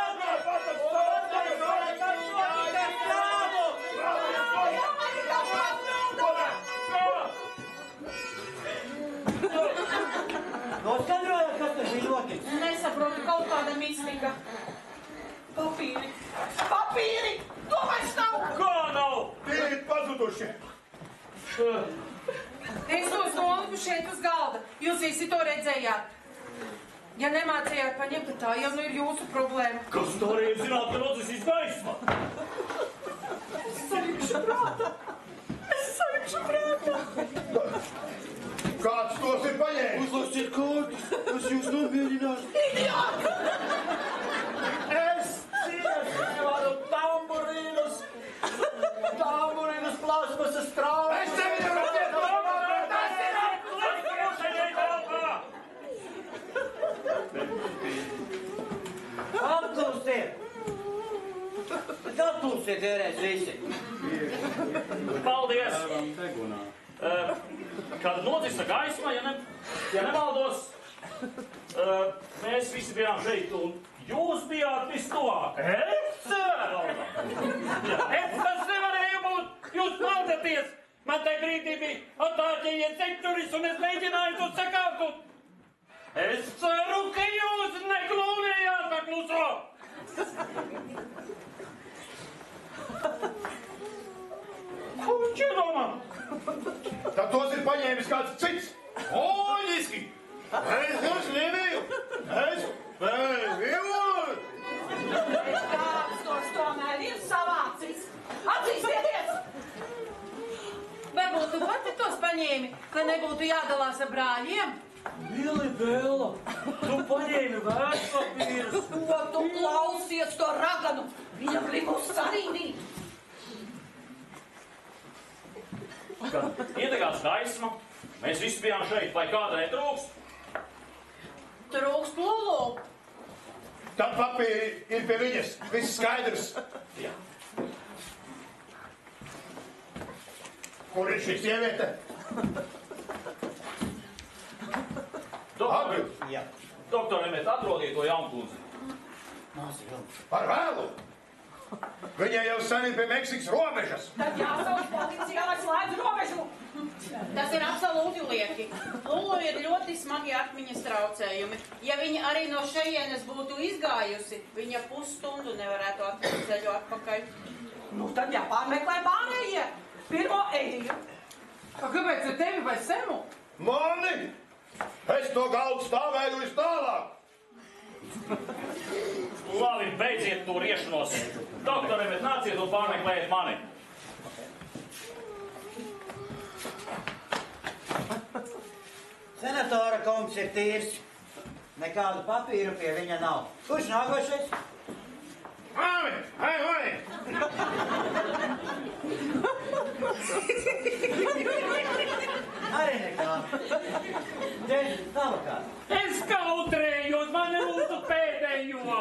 visi to redzējāt. Ja nemācījāt paņemt, tad tā jau nu ir jūsu problēma. Kas tu varēja zināt, ka nodzisīs gaisma? Es sajūkšu prātā. Kāds tos ir paņēmis? Uzlasiet kārtas, tas jūs nomēģinās. Es cieši nevaru tamburīnus plasmasas traumas. Es tevi nevaru Apklusiet! Apklusiet vienreiz visi! Paldies! Kad nodzisa gaisma, ja nemaldos, mēs visi bijām šeit, un jūs bijāt vistuvāk. Es? Es tas nevarēju būt! Jūs maldaties! Man tai brīdī bija atāķējies sektoris, un es mēģināju to sakārtot. Es ceru, ka jūs neglūnījāt ar kluso! Ko viņš iedomā? Tad tos ir paņēmis kāds cits. Oļiski! Es jūs nebiju! Es nebiju! Kāds tos tomēr ir savācis? Atzīstieties! Varbūt tu pati tos paņēmi, lai nebūtu jādalās ar brāļiem? Mili Bela, tu paņēmi vērtspapīrus. Ko tu klausies to raganu? Viņa grib mūs sarīdīt. Kad iedegās gaisma, mēs visi bijām šeit, vai kāda netrūkst? Trūkst lulu. Tad papīri ir pie viņas. Viss skaidrs. Jā. Kur ir šī sieviete? Doktor Emet, atrodiet to jaunkundzi. Par vēlu! Viņa jau sen ir pie Meksikas robežas. Tad jāsauc policijā, lai slēdz robežu. Tas ir absolūti lieki. Lulu ir ļoti smagi atmiņas traucējumi. Ja viņa arī no šejienes būtu izgājusi, viņa pusstundu nevarētu atrast ceļu atpakaļ. Nu, tad jāpārmeklē pārējie. Pirmo Eidiju. Kāpēc ar tevi vai Semu? Mani! Es to galdu stāvēju vis tālāk. Labi, beidziet to riešanos. Doktor Emet, nāciet un pārmeklējiet mani. Senatora kungs ir tīrs. Nekādu papīru pie viņa nav. Kurš nākošais? Mani! Hei, mani! Arī nekā. Dēļ, tava kā. Es kautrējos, man nebūtu pēdējo.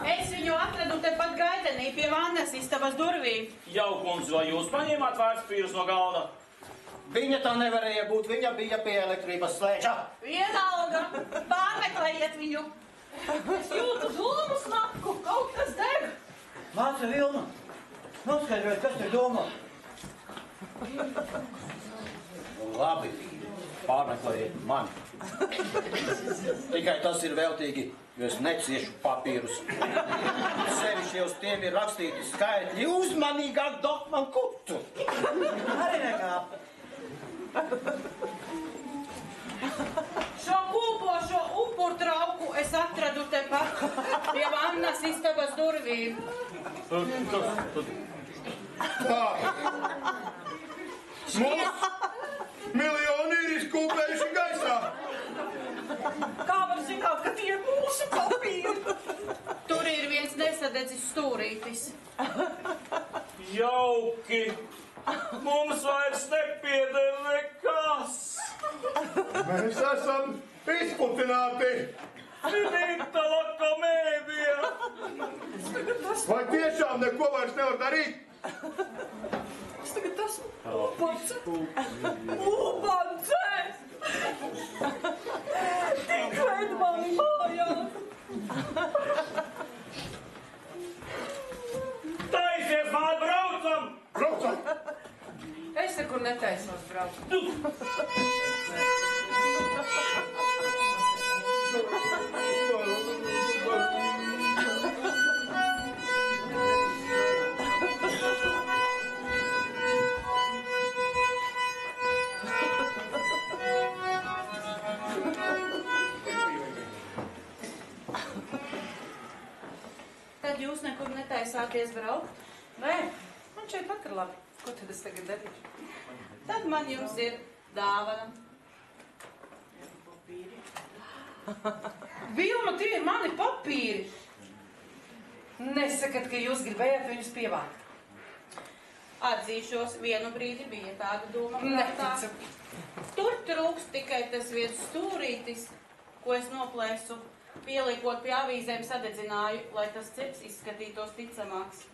Es viņu atradu tepat gaitenī pie vannas istabas durvīm. Jaukundze, vai jūs paņēmāt vērtspapīrus no galda? Viņa tā nevarēja būt, viņa bija pie elektrības slēdža. Vienalga. Pārmeklējiet viņu. Es jūtu dūmu smaku. Kaut kas deg. Māca Vilma, noskaidrojiet, kas tur domā. Labi, pārmeklējiet mani. Tikai tas ir veltīgi, jo es neciešu papīrus. Sevišķi uz tiem ir rakstīti skaitļi uzmanīgāk dot man kutu. Arī nekā. Šo kūpošo upurtrauku es atradu tepat pie vannas istabas durvīm. Tā. Mums miljoni ir izkūpējuši gaisā. Kā var zināt, ka tie ir mūsu papīri? Tur ir viens nesadedzis stūrītis. Jauki! Mums vairs nepieder nekas! Mēs esam izputināti. Finita la komēdija! Vai tiešām neko vairs nevar darīt? Es tagad esmu ubancēs. Tik ved mani mājās. Taisies, māj, braucam! Braucam! Es nekur netaisos braukt. Tad jūs nekur netaisāties braukt? Nē, man šeit vakar labi. Ko tad es tagad darīšu? Tad man jums ir dāvana. Vilma, tie ir mani papīri. Nesakat, ka jūs gribējāt viņus pievākt. Atzīšos, vienu brīdi bija tāda doma prātā. Neticu. Tur trūkst tikai tas vietas stūrītis, ko es noplēsu, pieliekot pie avīzēm sadedzināju, lai tas ceps izskatītos ticamāks.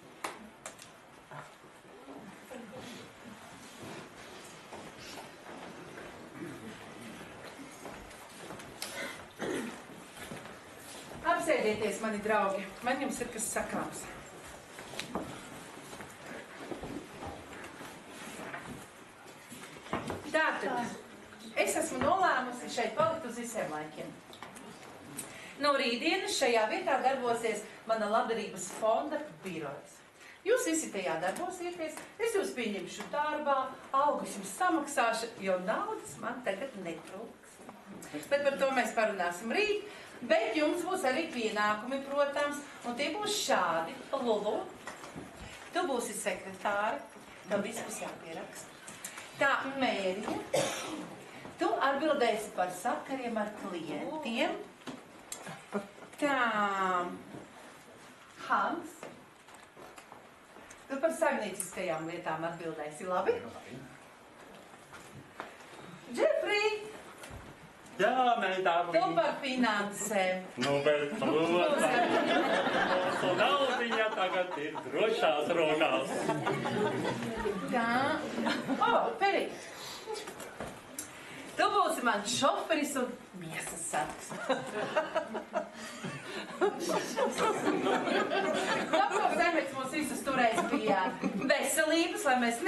Apsēdieties, mani draugi. Man jums ir kas sakāms. Tātad, es esmu nolēmusi šeit palikt uz visiem laikiem. No rītdienas šajā vietā darbosies mana labdarības fonda birojas. Jūs visi tajā darbosieties, es jūs pieņemšu darbā, algus jums samaksāšu, jo naudas man tagad netrūks. Bet par to mēs parunāsim rīt, bet jums būs arī pienākumi, protams, un tie būs šādi. Lulu, tu būsi sekretāri, tev viss būs jāpieraksta. Tā, Mērija, tu atbildēsi par sakariem ar klientiem. Tā, Hans, tu par saimnieciskajām lietām atbildēsi, labi? Džefrī, Jā, meitām. tu par finansēm. Nu, bet, protams, mūsu naudiņa tagad ir drošās rokās. Tā, Peri, tu būsi mans šoferis un miesas sargs. Labāk zemets mūs visus turēs pie veselības, lai mēs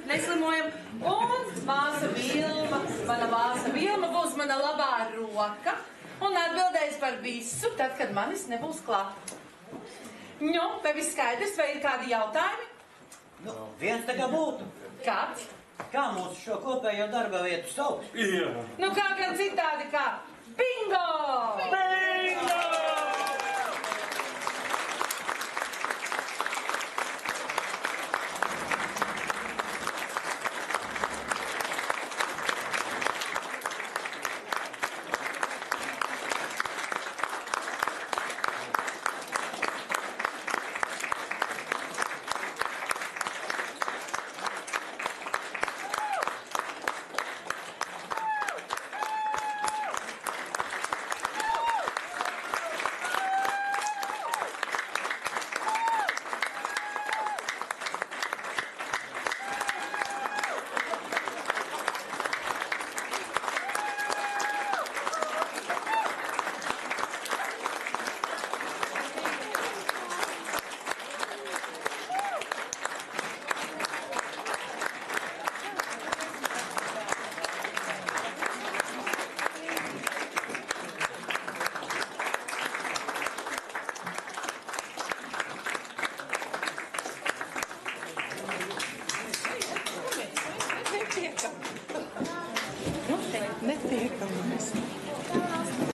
neslimojam. Un māsa Vilma, mana māsa Vilma būs mana labā roka un atbildēs par visu, tad, kad manis nebūs klāt. Nu, vai viss skaidrs, vai ir kādi jautājumi? Nu, viens tā kā būtu. Kāds? Kā mūsu šo kopējo darba vietu sauc? Jā. Nu, kā gan citādi kā bingo! Bingo!